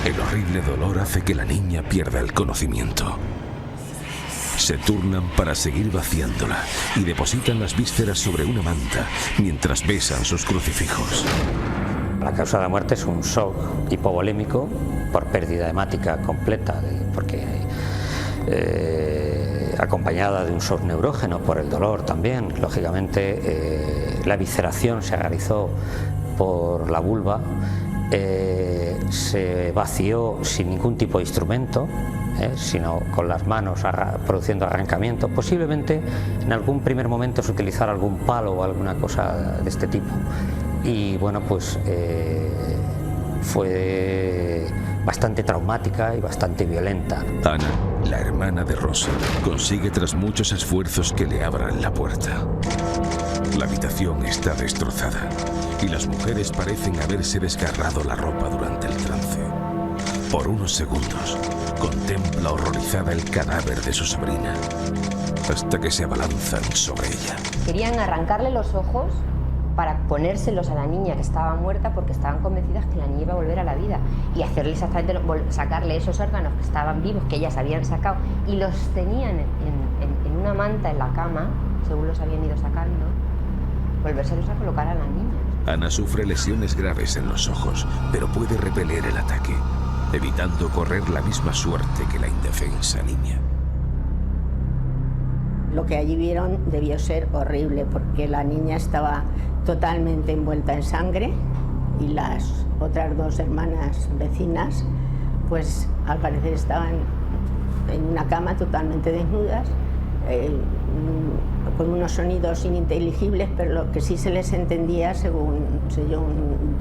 El horrible dolor hace que la niña pierda el conocimiento. Se turnan para seguir vaciándola y depositan las vísceras sobre una manta mientras besan sus crucifijos. La causa de la muerte es un shock hipovolémico por pérdida hemática completa, porque acompañada de un shock neurógeno por el dolor también. Lógicamente la visceración se realizó por la vulva, se vació sin ningún tipo de instrumento, sino con las manos produciendo arrancamiento. Posiblemente en algún primer momento se utilizara algún palo o alguna cosa de este tipo, y bueno, pues fue bastante traumática y bastante violenta. Ana, la hermana de Rosa, consigue tras muchos esfuerzos que le abran la puerta. La habitación está destrozada y las mujeres parecen haberse desgarrado la ropa durante el trance. Por unos segundos, contempla horrorizada el cadáver de su sobrina, hasta que se abalanzan sobre ella. Querían arrancarle los ojos para ponérselos a la niña que estaba muerta, porque estaban convencidas que la niña iba a volver a la vida, y hacerle exactamente, sacarle esos órganos que estaban vivos, que ellas habían sacado, y los tenían en una manta en la cama, según los habían ido sacando, volvérselos a colocar a la niña. Ana sufre lesiones graves en los ojos, pero puede repeler el ataque, evitando correr la misma suerte que la indefensa niña. Lo que allí vieron debió ser horrible, porque la niña estaba totalmente envuelta en sangre, y las otras dos hermanas vecinas, pues al parecer estaban en una cama totalmente desnudas, con unos sonidos ininteligibles, pero lo que sí se les entendía, según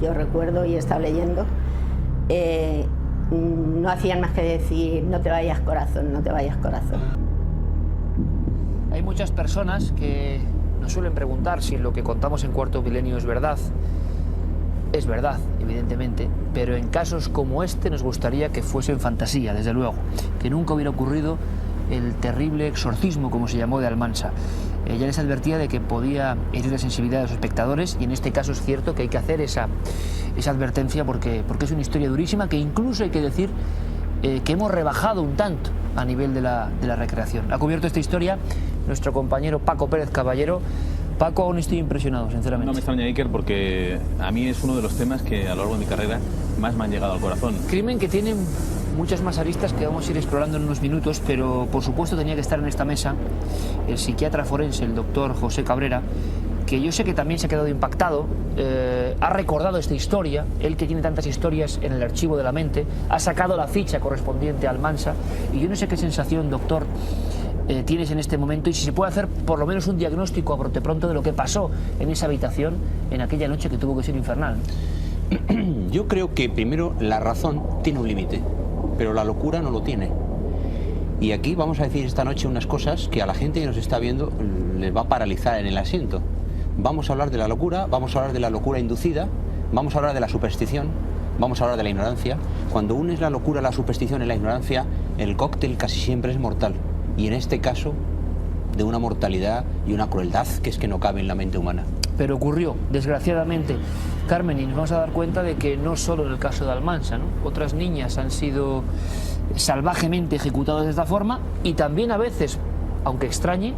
yo recuerdo y he estado leyendo, no hacían más que decir: no te vayas, corazón, no te vayas, corazón. Hay muchas personas que nos suelen preguntar si lo que contamos en Cuarto Milenio es verdad. Es verdad, evidentemente, pero en casos como este nos gustaría que fuese en fantasía, desde luego, que nunca hubiera ocurrido el terrible exorcismo, como se llamó, de Almansa. Ya les advertía de que podía herir la sensibilidad de los espectadores, y en este caso es cierto que hay que hacer esa advertencia porque es una historia durísima, que incluso hay que decir que hemos rebajado un tanto a nivel de la recreación. Ha cubierto esta historia nuestro compañero Paco Pérez Caballero. Paco, aún estoy impresionado, sinceramente. No me extraña, Iker, porque a mí es uno de los temas que a lo largo de mi carrera más me han llegado al corazón. Crimen que tiene muchas más aristas que vamos a ir explorando en unos minutos, pero por supuesto tenía que estar en esta mesa el psiquiatra forense, el doctor José Cabrera, que yo sé que también se ha quedado impactado, ha recordado esta historia, él que tiene tantas historias en el archivo de la mente, ha sacado la ficha correspondiente a Almansa, y yo no sé qué sensación, doctor, tienes en este momento, y si se puede hacer por lo menos un diagnóstico a brote pronto de lo que pasó en esa habitación en aquella noche que tuvo que ser infernal. Yo creo que primero la razón tiene un límite, pero la locura no lo tiene. Y aquí vamos a decir esta noche unas cosas que a la gente que nos está viendo les va a paralizar en el asiento. Vamos a hablar de la locura, vamos a hablar de la locura inducida, vamos a hablar de la superstición, vamos a hablar de la ignorancia. Cuando unes la locura, la superstición y la ignorancia, el cóctel casi siempre es mortal. Y en este caso, de una mortalidad y una crueldad que es que no cabe en la mente humana. Pero ocurrió, desgraciadamente, Carmen, y nos vamos a dar cuenta de que no solo en el caso de Almansa, ¿no? Otras niñas han sido salvajemente ejecutadas de esta forma, y también a veces, aunque extrañe,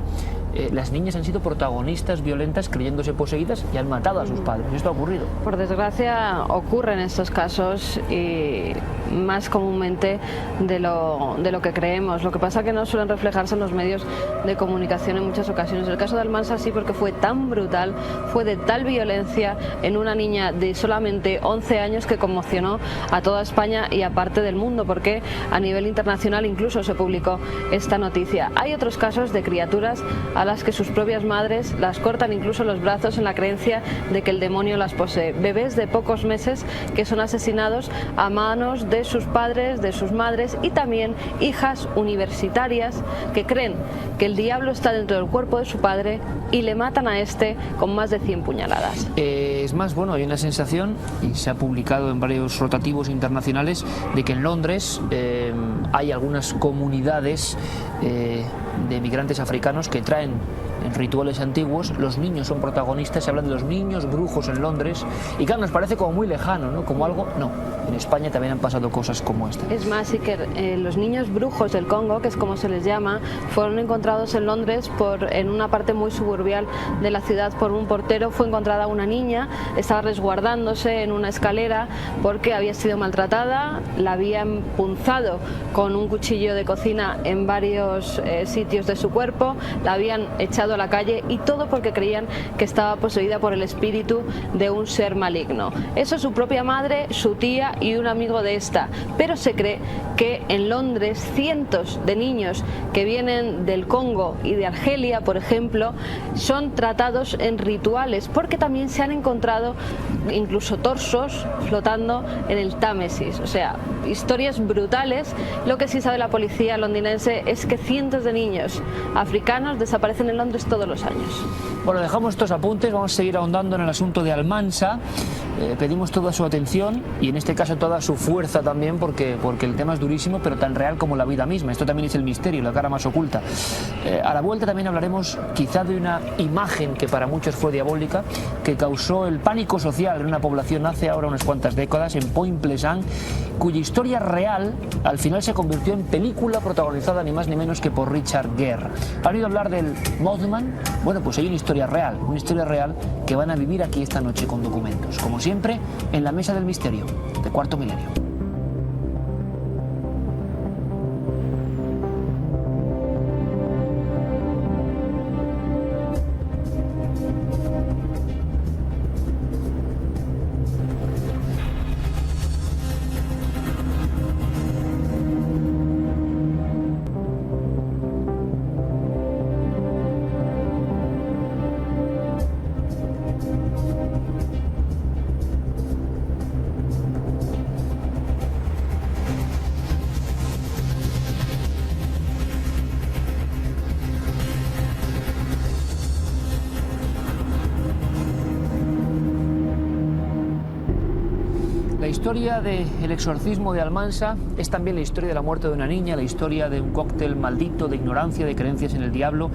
las niñas han sido protagonistas violentas creyéndose poseídas y han matado a sus padres. Esto ha ocurrido. Por desgracia ocurren estos casos, y más comúnmente de lo que creemos. Lo que pasa es que no suelen reflejarse en los medios de comunicación en muchas ocasiones. El caso de Almansa sí, porque fue tan brutal, fue de tal violencia en una niña de solamente 11 años que conmocionó a toda España y aparte del mundo, porque a nivel internacional incluso se publicó esta noticia. Hay otros casos de criaturas a las que sus propias madres las cortan incluso los brazos en la creencia de que el demonio las posee. Bebés de pocos meses que son asesinados a manos de sus padres, de sus madres, y también hijas universitarias que creen que el diablo está dentro del cuerpo de su padre y le matan a este con más de 100 puñaladas. Es más, bueno, hay una sensación, y se ha publicado en varios rotativos internacionales, de que en Londres hay algunas comunidades de migrantes africanos que traen en rituales antiguos, los niños son protagonistas, se habla de los niños brujos en Londres, y claro, nos parece como muy lejano, ¿no? Como algo, no, en España también han pasado cosas como esta. Es más, sí que los niños brujos del Congo, que es como se les llama, fueron encontrados en Londres en una parte muy suburbial de la ciudad por un portero. Fue encontrada una niña, estaba resguardándose en una escalera porque había sido maltratada, la habían punzado con un cuchillo de cocina en varios sitios de su cuerpo, la habían echado a la calle, y todo porque creían que estaba poseída por el espíritu de un ser maligno. Eso su propia madre, su tía y un amigo de esta. Pero se cree que en Londres cientos de niños que vienen del Congo y de Argelia, por ejemplo, son tratados en rituales, porque también se han encontrado incluso torsos flotando en el Támesis. O sea, historias brutales. Lo que sí sabe la policía londinense es que cientos de niños africanos desaparecen en Londres todos los años. Bueno, dejamos estos apuntes, vamos a seguir ahondando en el asunto de Almansa. Pedimos toda su atención y en este caso toda su fuerza también, porque el tema es durísimo, pero tan real como la vida misma. Esto también es el misterio, la cara más oculta. A la vuelta también hablaremos quizá de una imagen que para muchos fue diabólica, que causó el pánico social en una población hace ahora unas cuantas décadas, en Point-Pleasant, cuya historia real al final se convirtió en película protagonizada ni más ni menos que por Richard Gere. ¿Han oído hablar del Mothman? Bueno, pues hay una historia real que van a vivir aquí esta noche con documentos, como siempre, en la Mesa del Misterio, de Cuarto Milenio. historia del exorcismo de Almansa es también la historia de la muerte de una niña, la historia de un cóctel maldito de ignorancia, de creencias en el diablo.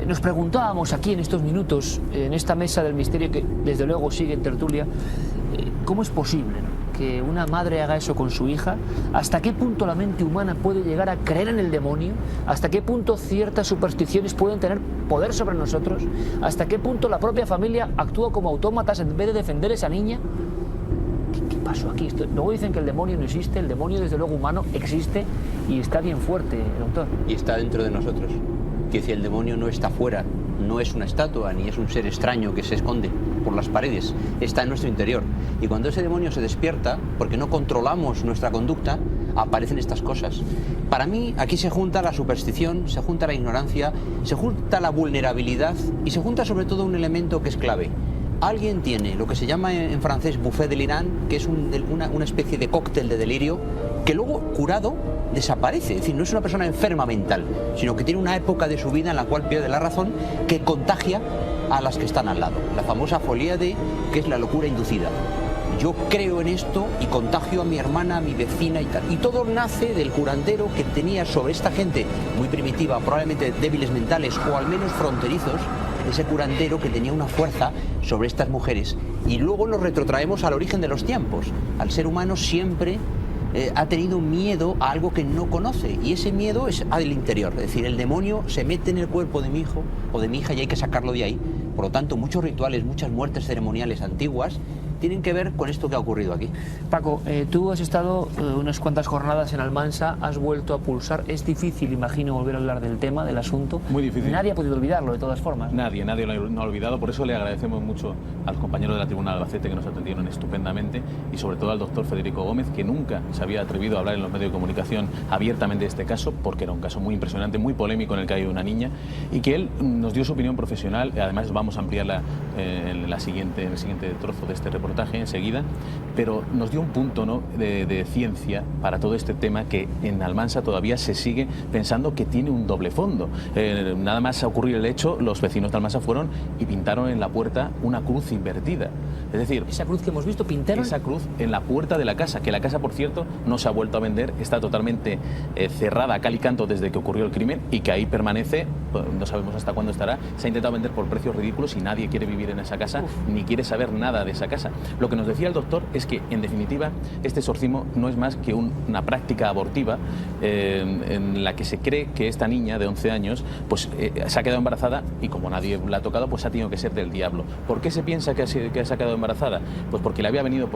Nos preguntábamos aquí en estos minutos, en esta mesa del misterio que desde luego sigue en tertulia, ¿cómo es posible, ¿no?, que una madre haga eso con su hija? ¿Hasta qué punto la mente humana puede llegar a creer en el demonio? ¿Hasta qué punto ciertas supersticiones pueden tener poder sobre nosotros? ¿Hasta qué punto la propia familia actúa como autómatas en vez de defender a esa niña? ¿Qué pasó aquí? Luego dicen que el demonio no existe, el demonio desde luego humano existe y está bien fuerte, doctor. Y está dentro de nosotros. Que si el demonio no está fuera, no es una estatua ni es un ser extraño que se esconde por las paredes, está en nuestro interior. Y cuando ese demonio se despierta, porque no controlamos nuestra conducta, aparecen estas cosas. Para mí aquí se junta la superstición, se junta la ignorancia, se junta la vulnerabilidad y se junta sobre todo un elemento que es clave. Alguien tiene lo que se llama en francés buffet delirant, que es una especie de cóctel de delirio que luego, curado, desaparece. Es decir, no es una persona enferma mental, sino que tiene una época de su vida en la cual pierde la razón, que contagia a las que están al lado. La famosa folia de, que es la locura inducida. Yo creo en esto y contagio a mi hermana, a mi vecina y tal. Y todo nace del curandero que tenía sobre esta gente muy primitiva, probablemente débiles mentales o al menos fronterizos, ese curandero que tenía una fuerza sobre estas mujeres. Y luego nos retrotraemos al origen de los tiempos. Al ser humano siempre ha tenido miedo a algo que no conoce, y ese miedo es al interior. Es decir, el demonio se mete en el cuerpo de mi hijo o de mi hija y hay que sacarlo de ahí. Por lo tanto, muchos rituales, muchas muertes ceremoniales antiguas tienen que ver con esto que ha ocurrido aquí. Paco, tú has estado unas cuantas jornadas en Almansa, has vuelto a pulsar. Es difícil, imagino, volver a hablar del tema, del asunto. Muy difícil. Nadie ha podido olvidarlo, de todas formas. Nadie lo ha olvidado. Por eso le agradecemos mucho a los compañeros de la Tribuna de Albacete, que nos atendieron estupendamente, y sobre todo al doctor Federico Gómez, que nunca se había atrevido a hablar en los medios de comunicación abiertamente de este caso, porque era un caso muy impresionante, muy polémico, en el que hay una niña, y que él nos dio su opinión profesional. Además vamos a ampliarla en el siguiente trozo de este reportaje enseguida, pero nos dio un punto, ¿no?, de ciencia para todo este tema, que en Almansa todavía se sigue pensando que tiene un doble fondo. Nada más a ocurrir el hecho, los vecinos de Almansa fueron y pintaron en la puerta una cruz invertida. Es decir, esa cruz que hemos visto, pintaron esa cruz en la puerta de la casa, que la casa, por cierto, no se ha vuelto a vender, está totalmente cerrada a cal y canto desde que ocurrió el crimen, y que ahí permanece, no sabemos hasta cuándo estará. Se ha intentado vender por precios ridículos y nadie quiere vivir en esa casa, ni quiere saber nada de esa casa. Lo que nos decía el doctor es que, en definitiva, este exorcismo no es más que una práctica abortiva en la que se cree que esta niña de 11 años pues, se ha quedado embarazada, y como nadie la ha tocado, pues ha tenido que ser del diablo. ¿Por qué se piensa que se ha quedado embarazada? Pues porque le había venido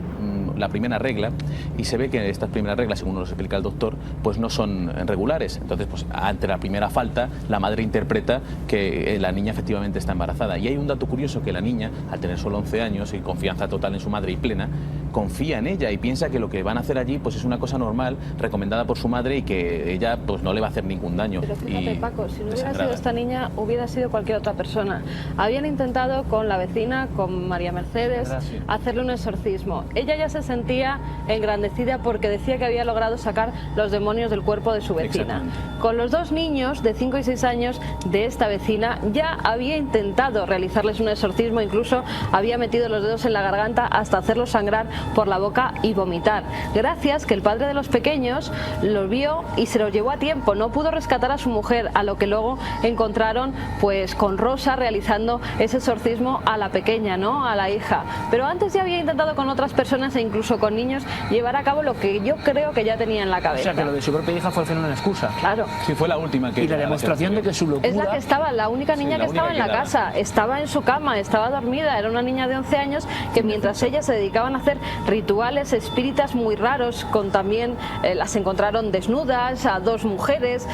la primera regla, y se ve que estas primeras reglas, según nos explica el doctor, pues no son regulares. Entonces, pues ante la primera falta, la madre interpreta que la niña efectivamente está embarazada. Y hay un dato curioso, que la niña, al tener solo 11 años y confianza total en su madre y plena, confía en ella y piensa que lo que van a hacer allí pues es una cosa normal, recomendada por su madre, y que ella pues no le va a hacer ningún daño. Pero fíjate, Paco, si no hubiera sido esta niña, hubiera sido cualquier otra persona. Habían intentado con la vecina, con María Mercedes, hacerle un exorcismo. Ella ya se sentía engrandecida porque decía que había logrado sacar los demonios del cuerpo de su vecina. Con los dos niños de 5 y 6 años de esta vecina ya había intentado realizarles un exorcismo, incluso había metido los dedos en la garganta hasta hacerlos sangrar por la boca y vomitar. Gracias que el padre de los pequeños los vio y se los llevó a tiempo. No pudo rescatar a su mujer, a lo que luego encontraron pues con Rosa realizando ese exorcismo a la pequeña, ¿no?, a la hija. Pero antes ya había intentado con otras personas e incluso con niños llevar a cabo lo que yo creo que ya tenía en la cabeza. O sea, que lo de su propia hija fue al final una excusa. Claro. Sí, fue la última que... Y la demostración de que su locura... Es la que estaba, la única niña que estaba en la casa. Estaba en su cama, estaba dormida. Era una niña de 11 años que, mientras ellas se dedicaban a hacer rituales espíritas muy raros, con también las encontraron desnudas a dos mujeres,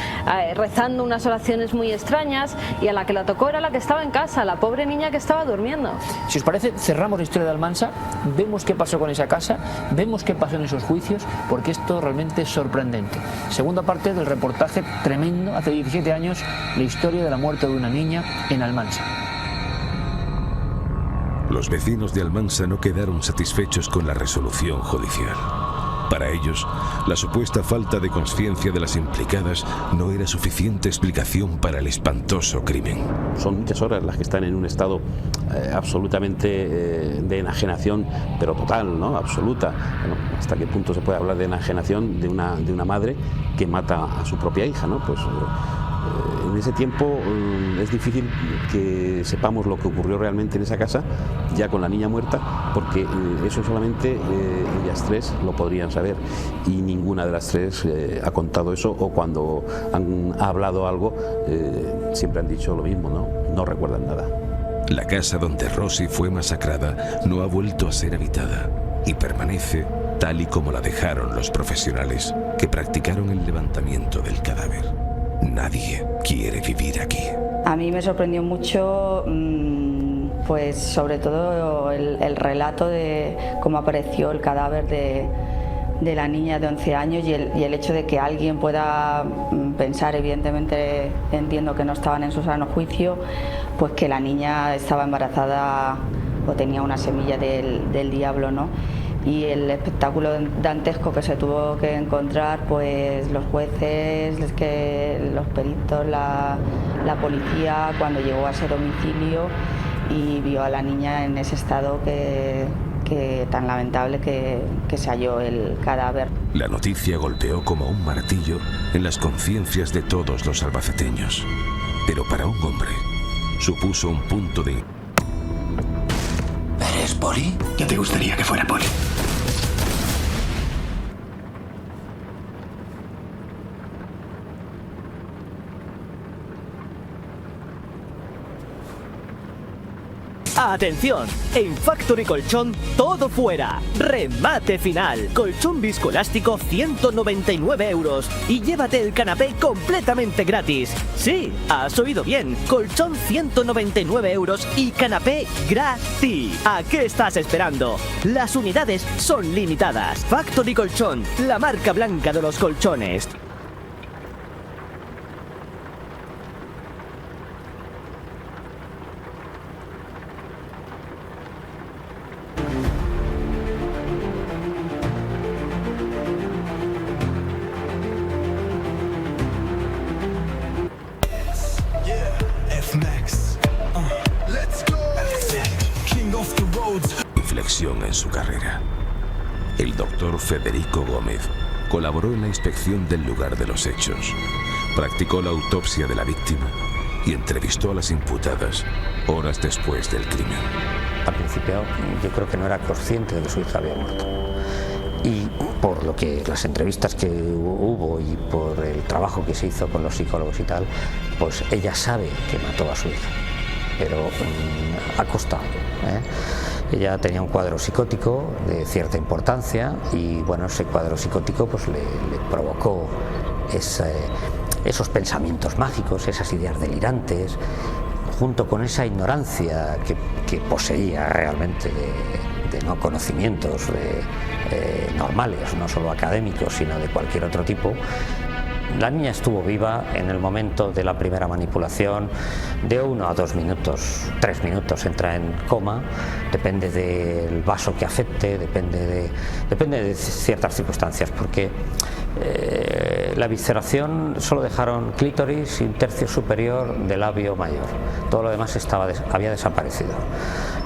rezando unas oraciones muy extrañas, y a la que la tocó era la que estaba en casa, la pobre niña que estaba durmiendo. Si os parece, cerramos la historia de Almansa, vemos qué pasó con esa casa, vemos qué pasó en esos juicios, porque esto realmente es sorprendente. Segunda parte del reportaje tremendo, hace 17 años, la historia de la muerte de una niña en Almansa. Los vecinos de Almansa no quedaron satisfechos con la resolución judicial. Para ellos, la supuesta falta de conciencia de las implicadas no era suficiente explicación para el espantoso crimen. Son muchas horas las que están en un estado absolutamente de enajenación, pero total, ¿no? Absoluta. Bueno, ¿hasta qué punto se puede hablar de enajenación de una madre que mata a su propia hija, ¿no? Pues en ese tiempo es difícil que sepamos lo que ocurrió realmente en esa casa, ya con la niña muerta, porque eso solamente ellas tres lo podrían saber, y ninguna de las tres ha contado eso, o cuando han hablado algo siempre han dicho lo mismo, no recuerdan nada. La casa donde Rosie fue masacrada no ha vuelto a ser habitada y permanece tal y como la dejaron los profesionales que practicaron el levantamiento del cadáver. Nadie quiere vivir aquí. A mí me sorprendió mucho, pues sobre todo el relato de cómo apareció el cadáver de la niña de 11 años y el hecho de que alguien pueda pensar, evidentemente entiendo que no estaban en su sano juicio, pues que la niña estaba embarazada o tenía una semilla del diablo, ¿no? Y el espectáculo dantesco que se tuvo que encontrar, pues los jueces, los peritos, la policía, cuando llegó a ese domicilio y vio a la niña en ese estado que tan lamentable que se halló el cadáver. La noticia golpeó como un martillo en las conciencias de todos los albaceteños, pero para un hombre supuso un punto de... ¿Eres poli? Ya te gustaría que fuera poli. ¡Atención! En Factory Colchón, todo fuera. Remate final. Colchón viscoelástico 199 euros. Y llévate el canapé completamente gratis. Sí, has oído bien. Colchón 199 euros y canapé gratis. ¿A qué estás esperando? Las unidades son limitadas. Factory Colchón, la marca blanca de los colchones. Inflexión en su carrera. El doctor Federico Gómez colaboró en la inspección del lugar de los hechos, practicó la autopsia de la víctima y entrevistó a las imputadas horas después del crimen. Al principio yo creo que no era consciente de que su hija había muerto. Y por lo que las entrevistas que hubo y por el trabajo que se hizo con los psicólogos y tal, pues ella sabe que mató a su hija, pero ha costado, Ella tenía un cuadro psicótico de cierta importancia y bueno, ese cuadro psicótico pues le provocó esos pensamientos mágicos, esas ideas delirantes, junto con esa ignorancia que poseía realmente de no conocimientos normales, no solo académicos, sino de cualquier otro tipo. La niña estuvo viva en el momento de la primera manipulación, de 1 a 2 minutos, 3 minutos entra en coma, depende del vaso que afecte, depende de ciertas circunstancias, porque la evisceración solo dejaron clítoris y un tercio superior del labio mayor, todo lo demás había desaparecido.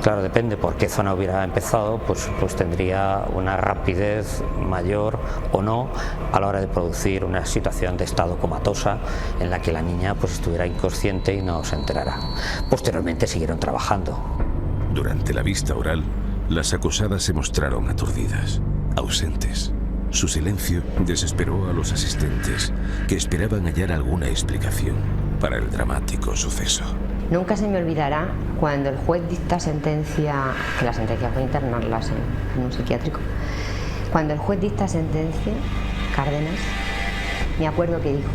Claro, depende por qué zona hubiera empezado, pues tendría una rapidez mayor o no a la hora de producir una situación de estado comatosa en la que la niña pues estuviera inconsciente y no se enterara. Posteriormente siguieron trabajando. Durante la vista oral, las acusadas se mostraron aturdidas, ausentes. Su silencio desesperó a los asistentes, que esperaban hallar alguna explicación para el dramático suceso. Nunca se me olvidará cuando el juez dicta sentencia, que la sentencia fue internarlas en un psiquiátrico. Cuando el juez dicta sentencia, Cárdenas, me acuerdo que dijo,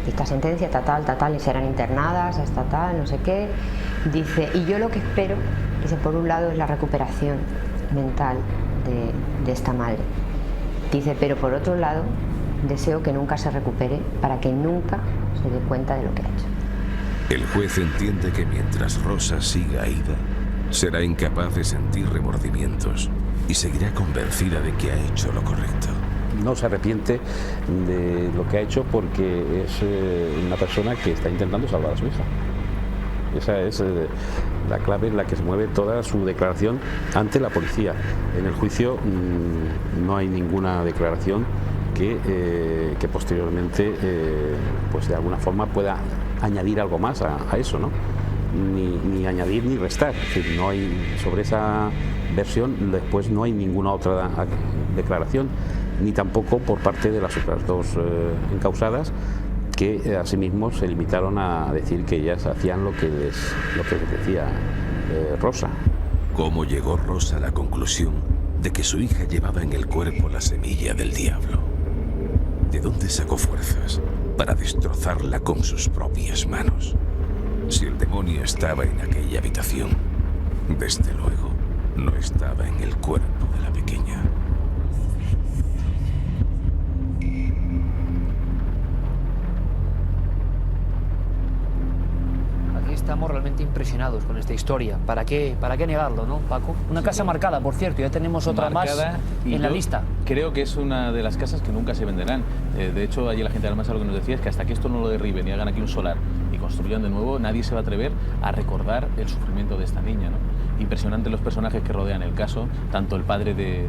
dicta sentencia, tal, y serán internadas hasta tal, no sé qué. Dice, y yo lo que espero, dice, por un lado es la recuperación mental de esta madre. Dice, pero por otro lado, deseo que nunca se recupere para que nunca se dé cuenta de lo que ha hecho. El juez entiende que mientras Rosa siga ida, será incapaz de sentir remordimientos y seguirá convencida de que ha hecho lo correcto. No se arrepiente de lo que ha hecho porque es una persona que está intentando salvar a su hija. Esa es la clave en la que se mueve toda su declaración ante la policía. En el juicio no hay ninguna declaración que posteriormente pues de alguna forma pueda añadir algo más a eso, ¿no? Ni añadir ni restar. Es decir, no hay, sobre esa versión después no hay ninguna otra declaración, ni tampoco por parte de las otras dos encausadas, que asimismo se limitaron a decir que ellas hacían lo que les decía Rosa. ¿Cómo llegó Rosa a la conclusión de que su hija llevaba en el cuerpo la semilla del diablo? ¿De dónde sacó fuerzas para destrozarla con sus propias manos? Si el demonio estaba en aquella habitación, desde luego no estaba en el cuerpo de la pequeña. Estamos realmente impresionados con esta historia. ¿Para qué negarlo, no, Paco? Una casa marcada, por cierto, ya tenemos otra marcada más en la lista. Creo que es una de las casas que nunca se venderán. De hecho, allí la gente además lo que nos decía es que hasta que esto no lo derriben y hagan aquí un solar y construyan de nuevo, nadie se va a atrever a recordar el sufrimiento de esta niña, ¿no? Impresionante los personajes que rodean el caso, tanto el padre de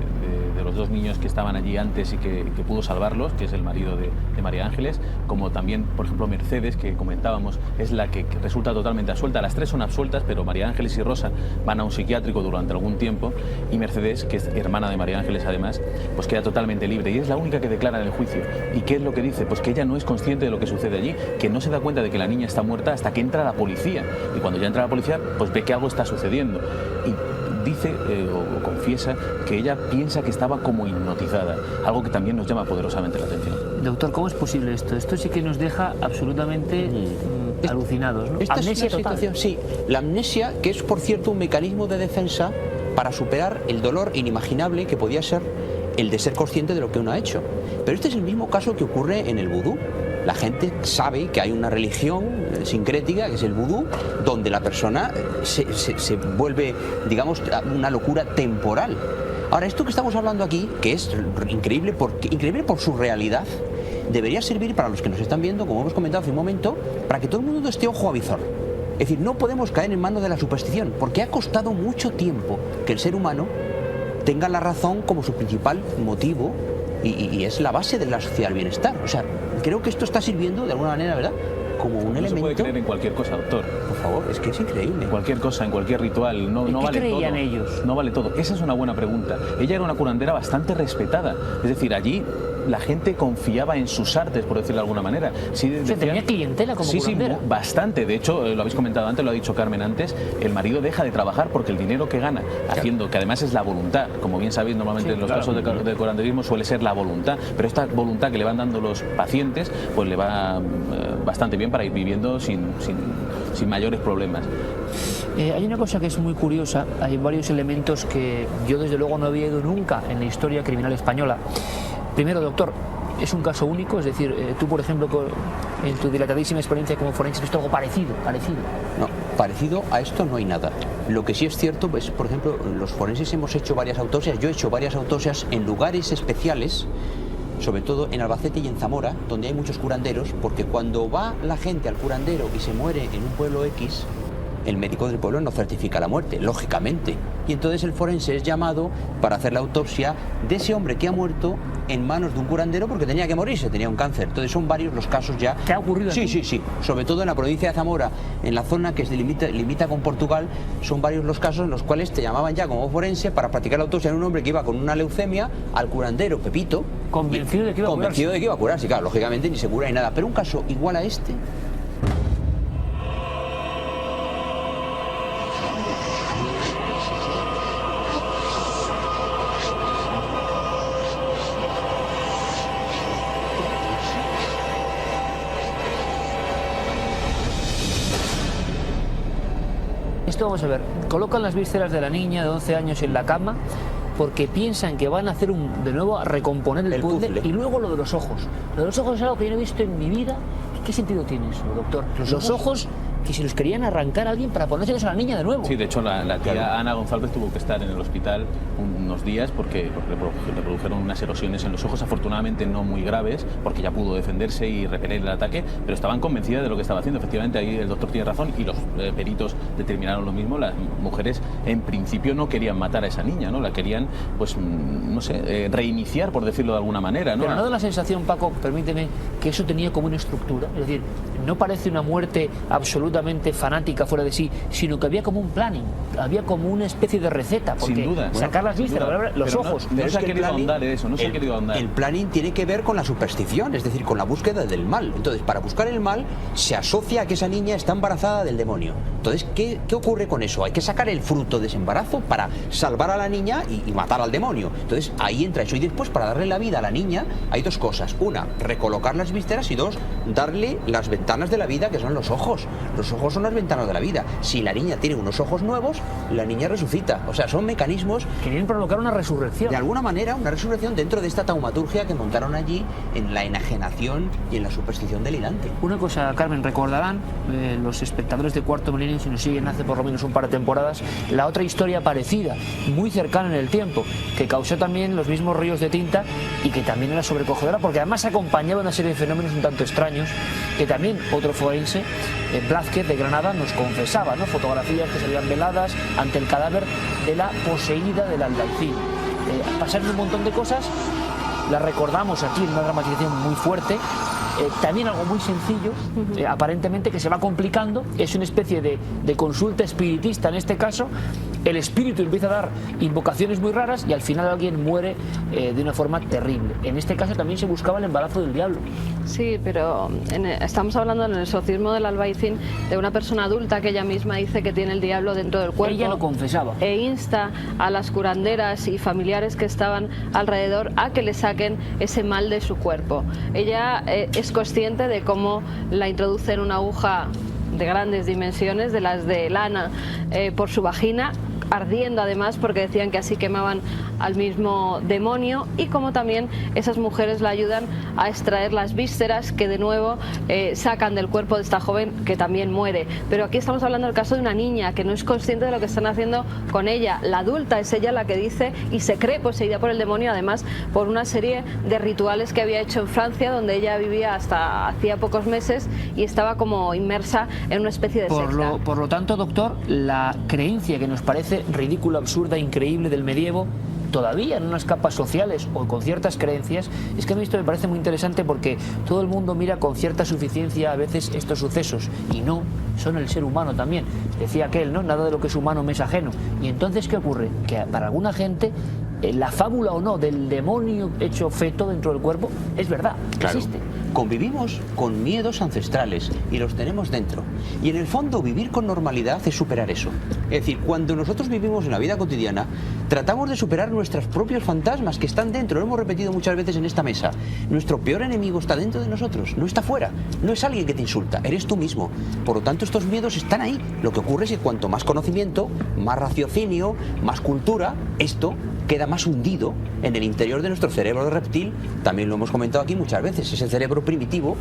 los dos niños que estaban allí antes y que pudo salvarlos, que es el marido de María Ángeles, como también, por ejemplo, Mercedes, que comentábamos, es la que resulta totalmente absuelta. Las tres son absueltas, pero María Ángeles y Rosa van a un psiquiátrico durante algún tiempo, y Mercedes, que es hermana de María Ángeles además, pues queda totalmente libre, y es la única que declara en el juicio. ¿Y qué es lo que dice? Pues que ella no es consciente de lo que sucede allí, que no se da cuenta de que la niña está muerta hasta que entra la policía, y cuando ya entra la policía, pues ve que algo está sucediendo. Y dice o confiesa que ella piensa que estaba como hipnotizada, algo que también nos llama poderosamente la atención. Doctor, ¿cómo es posible esto? Esto sí que nos deja absolutamente alucinados, ¿no? Esta Amnesia es una total. situación, sí, la amnesia, que es por cierto un mecanismo de defensa para superar el dolor inimaginable que podía ser el de ser consciente de lo que uno ha hecho. Pero este es el mismo caso que ocurre en el vudú. La gente sabe que hay una religión sincrética, que es el vudú, donde la persona se vuelve, digamos, una locura temporal. Ahora, esto que estamos hablando aquí, que es increíble por su realidad, debería servir para los que nos están viendo, como hemos comentado hace un momento, para que todo el mundo esté ojo a visor. Es decir, no podemos caer en manos de la superstición, porque ha costado mucho tiempo que el ser humano tenga la razón como su principal motivo y es la base de la sociedad del bienestar. O sea, creo que esto está sirviendo de alguna manera, ¿verdad?, como un elemento. Se puede creer en cualquier cosa, doctor. Por favor, es que es increíble. En cualquier cosa, en cualquier ritual, no vale todo. ¿Qué creían ellos? No vale todo. Esa es una buena pregunta. Ella era una curandera bastante respetada. Es decir, allí la gente confiaba en sus artes, por decirlo de alguna manera. Sí, decían, tenía clientela como curandera. Sí, bastante. De hecho, lo habéis comentado antes, lo ha dicho Carmen antes, el marido deja de trabajar porque el dinero que gana, haciendo, que además es la voluntad, como bien sabéis, normalmente en los casos de curanderismo suele ser la voluntad, pero esta voluntad que le van dando los pacientes, pues le va bastante bien para ir viviendo sin mayores problemas. Hay una cosa que es muy curiosa, hay varios elementos que yo desde luego no había ido nunca en la historia criminal española. Primero, doctor, es un caso único, es decir, tú, por ejemplo, en tu dilatadísima experiencia como forense, ¿has visto algo parecido? No, parecido a esto no hay nada. Lo que sí es cierto, pues, por ejemplo, los forenses hemos hecho varias autopsias, yo he hecho varias autopsias en lugares especiales, sobre todo en Albacete y en Zamora, donde hay muchos curanderos, porque cuando va la gente al curandero y se muere en un pueblo X, el médico del pueblo no certifica la muerte, lógicamente. Y entonces el forense es llamado para hacer la autopsia de ese hombre que ha muerto en manos de un curandero porque tenía que morirse, tenía un cáncer. Entonces son varios los casos ya. ¿Qué ha ocurrido aquí? Sí. Sobre todo en la provincia de Zamora, en la zona que limita con Portugal, son varios los casos en los cuales te llamaban ya como forense para practicar la autopsia en un hombre que iba con una leucemia al curandero Pepito. Convencido de que iba a curarse. Convencido de que iba a curarse, claro, lógicamente ni se cura ni nada. Pero un caso igual a este. Esto vamos a ver, colocan las vísceras de la niña de 11 años en la cama porque piensan que van a hacer de nuevo a recomponer el puzzle. Y luego lo de los ojos. Lo de los ojos es algo que yo no he visto en mi vida. ¿Qué sentido tiene eso, doctor? Los ojos que se los querían arrancar a alguien para ponérselos a la niña de nuevo. Sí, de hecho la tía Ana González tuvo que estar en el hospital unos días porque le produjeron unas erosiones en los ojos, afortunadamente no muy graves, porque ya pudo defenderse y repeler el ataque, pero estaban convencidas de lo que estaba haciendo. Efectivamente, ahí el doctor tiene razón y los peritos determinaron lo mismo. Las mujeres en principio no querían matar a esa niña, ¿no? La querían, pues, no sé, reiniciar, por decirlo de alguna manera, ¿no? Pero no da la sensación, Paco, permíteme, que eso tenía como una estructura, es decir, no parece una muerte absolutamente fanática fuera de sí, sino que había como un planning, había como una especie de receta, porque sin duda, sacar las vísceras, los ojos. Pero se ha querido ahondar en eso, no se ha querido ahondar. El planning tiene que ver con la superstición, es decir, con la búsqueda del mal. Entonces, para buscar el mal, se asocia a que esa niña está embarazada del demonio. Entonces, ¿qué ocurre con eso? Hay que sacar el fruto de ese embarazo para salvar a la niña y matar al demonio. Entonces, ahí entra eso. Y después, para darle la vida a la niña, hay dos cosas. Una, recolocar las vísceras, y dos, darle las ventanas de la vida, que son los ojos. Los ojos son las ventanas de la vida. Si la niña tiene unos ojos nuevos, la niña resucita. O sea, son mecanismos... Querían provocar una resurrección. De alguna manera, una resurrección dentro de esta taumaturgia que montaron allí en la enajenación y en la superstición delirante. Una cosa, Carmen, recordarán los espectadores de Cuarto Milenio, si nos siguen hace por lo menos un par de temporadas, la otra historia parecida, muy cercana en el tiempo, que causó también los mismos ríos de tinta y que también era sobrecogedora, porque además acompañaba una serie de fenómenos un tanto extraños, que también otro forense, Blázquez de Granada, nos confesaba, ¿no? Fotografías que salían veladas ante el cadáver de la poseída del Albaicín. Pasaron un montón de cosas, las recordamos aquí en una dramatización muy fuerte. También algo muy sencillo, aparentemente, que se va complicando, es una especie de consulta espiritista en este caso. El espíritu empieza a dar invocaciones muy raras y al final alguien muere de una forma terrible. En este caso también se buscaba el embarazo del diablo. Sí, pero estamos hablando en el exorcismo del Albaicín de una persona adulta que ella misma dice que tiene el diablo dentro del cuerpo. Ella lo confesaba. E insta a las curanderas y familiares que estaban alrededor a que le saquen ese mal de su cuerpo. Ella es consciente de cómo la introducen una aguja de grandes dimensiones, de las de lana, por su vagina, ardiendo además, porque decían que así quemaban al mismo demonio, y como también esas mujeres la ayudan a extraer las vísceras que de nuevo sacan del cuerpo de esta joven que también muere. Pero aquí estamos hablando del caso de una niña que no es consciente de lo que están haciendo con ella. La adulta es ella la que dice y se cree poseída por el demonio, además por una serie de rituales que había hecho en Francia, donde ella vivía hasta hacía pocos meses y estaba como inmersa en una especie de secta. Por lo tanto, doctor, la creencia que nos parece ridícula, absurda, increíble del medievo, todavía en unas capas sociales o con ciertas creencias, es que a mí esto me parece muy interesante, porque todo el mundo mira con cierta suficiencia a veces estos sucesos, y no, son el ser humano también. Decía aquel, ¿no? Nada de lo que es humano me es ajeno. Y entonces, ¿qué ocurre? Que para alguna gente la fábula o no del demonio hecho feto dentro del cuerpo es verdad, claro. Existe. Convivimos con miedos ancestrales y los tenemos dentro. Y en el fondo, vivir con normalidad es superar eso. Es decir, cuando nosotros vivimos en la vida cotidiana, tratamos de superar nuestros propios fantasmas que están dentro. Lo hemos repetido muchas veces en esta mesa. Nuestro peor enemigo está dentro de nosotros, no está fuera. No es alguien que te insulta, eres tú mismo. Por lo tanto, estos miedos están ahí. Lo que ocurre es que cuanto más conocimiento, más raciocinio, más cultura, esto queda más hundido en el interior de nuestro cerebro de reptil. También lo hemos comentado aquí muchas veces, ese cerebro primitivo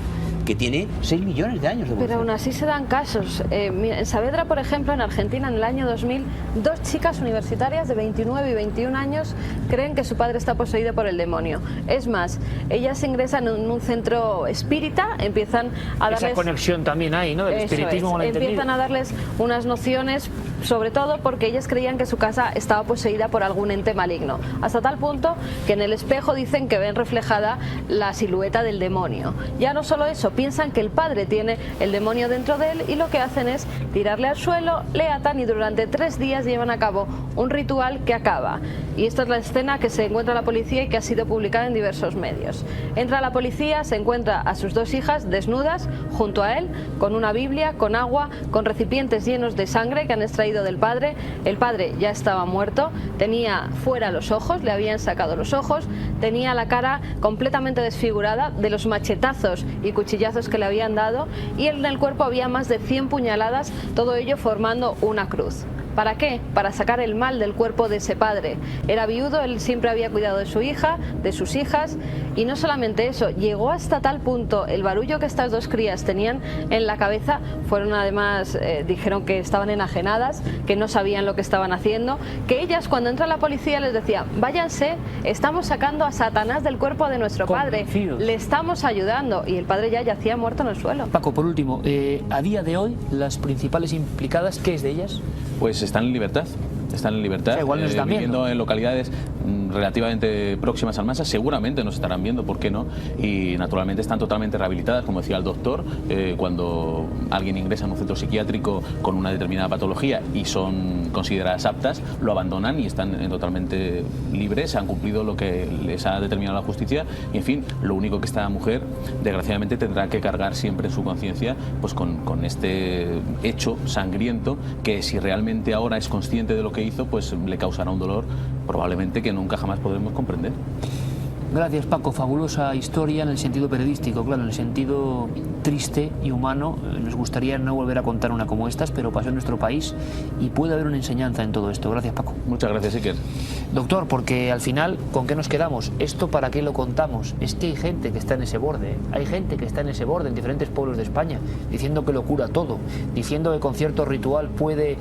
que tiene 6 millones de años de evolución. Pero aún así se dan casos. En Saavedra, por ejemplo, en Argentina, en el año 2000, 2 chicas universitarias de 29 y 21 años creen que su padre está poseído por el demonio. Es más, ellas ingresan en un centro espírita, empiezan a darles... Esa conexión también hay, ¿no? Del espiritismo con el entendido. Empiezan a darles unas nociones, sobre todo porque ellas creían que su casa estaba poseída por algún ente maligno, hasta tal punto que en el espejo dicen que ven reflejada la silueta del demonio. Ya no solo eso, piensan que el padre tiene el demonio dentro de él, y lo que hacen es tirarle al suelo, le atan y durante 3 días llevan a cabo un ritual que acaba. Y esta es la escena que se encuentra la policía y que ha sido publicada en diversos medios. Entra la policía, se encuentra a sus 2 hijas desnudas junto a él, con una Biblia, con agua, con recipientes llenos de sangre que han extraído del padre. El padre ya estaba muerto, tenía fuera los ojos, le habían sacado los ojos, tenía la cara completamente desfigurada de los machetazos y cuchillazos que le habían dado, y en el cuerpo había más de 100 puñaladas, todo ello formando una cruz. ¿Para qué? Para sacar el mal del cuerpo de ese padre. Era viudo, él siempre había cuidado de su hija, de sus hijas, y no solamente eso, llegó hasta tal punto el barullo que estas dos crías tenían en la cabeza, fueron además, dijeron que estaban enajenadas, que no sabían lo que estaban haciendo, que ellas cuando entra la policía les decían, váyanse, estamos sacando a Satanás del cuerpo de nuestro padre, le estamos ayudando, y el padre ya yacía muerto en el suelo. Paco, por último, a día de hoy, las principales implicadas, ¿qué es de ellas? Pues están en libertad. Están en libertad, o sea, igual nos están viviendo en localidades relativamente próximas al Mansa, seguramente nos estarán viendo, ¿por qué no? Y naturalmente están totalmente rehabilitadas, como decía el doctor, cuando alguien ingresa en un centro psiquiátrico con una determinada patología y son consideradas aptas, lo abandonan y están totalmente libres, han cumplido lo que les ha determinado la justicia y en fin, lo único que esta mujer desgraciadamente tendrá que cargar siempre en su conciencia pues con este hecho sangriento que si realmente ahora es consciente de lo que hizo, pues le causará un dolor probablemente que nunca jamás podremos comprender. Gracias, Paco. Fabulosa historia en el sentido periodístico, claro, en el sentido triste y humano. Nos gustaría no volver a contar una como estas, pero pasó en nuestro país y puede haber una enseñanza en todo esto. Gracias, Paco. Muchas gracias, Iker. Doctor, porque al final, ¿con qué nos quedamos? ¿Esto para qué lo contamos? Es que hay gente que está en ese borde, ¿eh? Hay gente que está en ese borde en diferentes pueblos de España, diciendo que lo cura todo, diciendo que con cierto ritual puede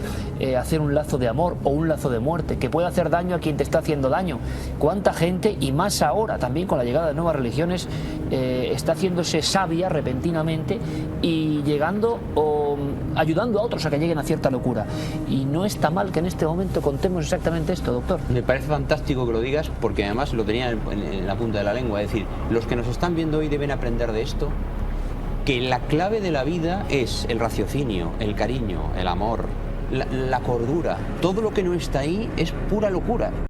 hacer un lazo de amor o un lazo de muerte, que puede hacer daño a quien te está haciendo daño. ¿Cuánta gente, y más ahora, también con la llegada de nuevas religiones, está haciéndose sabia repentinamente y llegando o ayudando a otros a que lleguen a cierta locura? Y no está mal que en este momento contemos exactamente esto, doctor. Me parece fantástico que lo digas, porque además lo tenía en la punta de la lengua. Es decir, los que nos están viendo hoy deben aprender de esto, que la clave de la vida es el raciocinio, el cariño, el amor, la cordura. Todo lo que no está ahí es pura locura.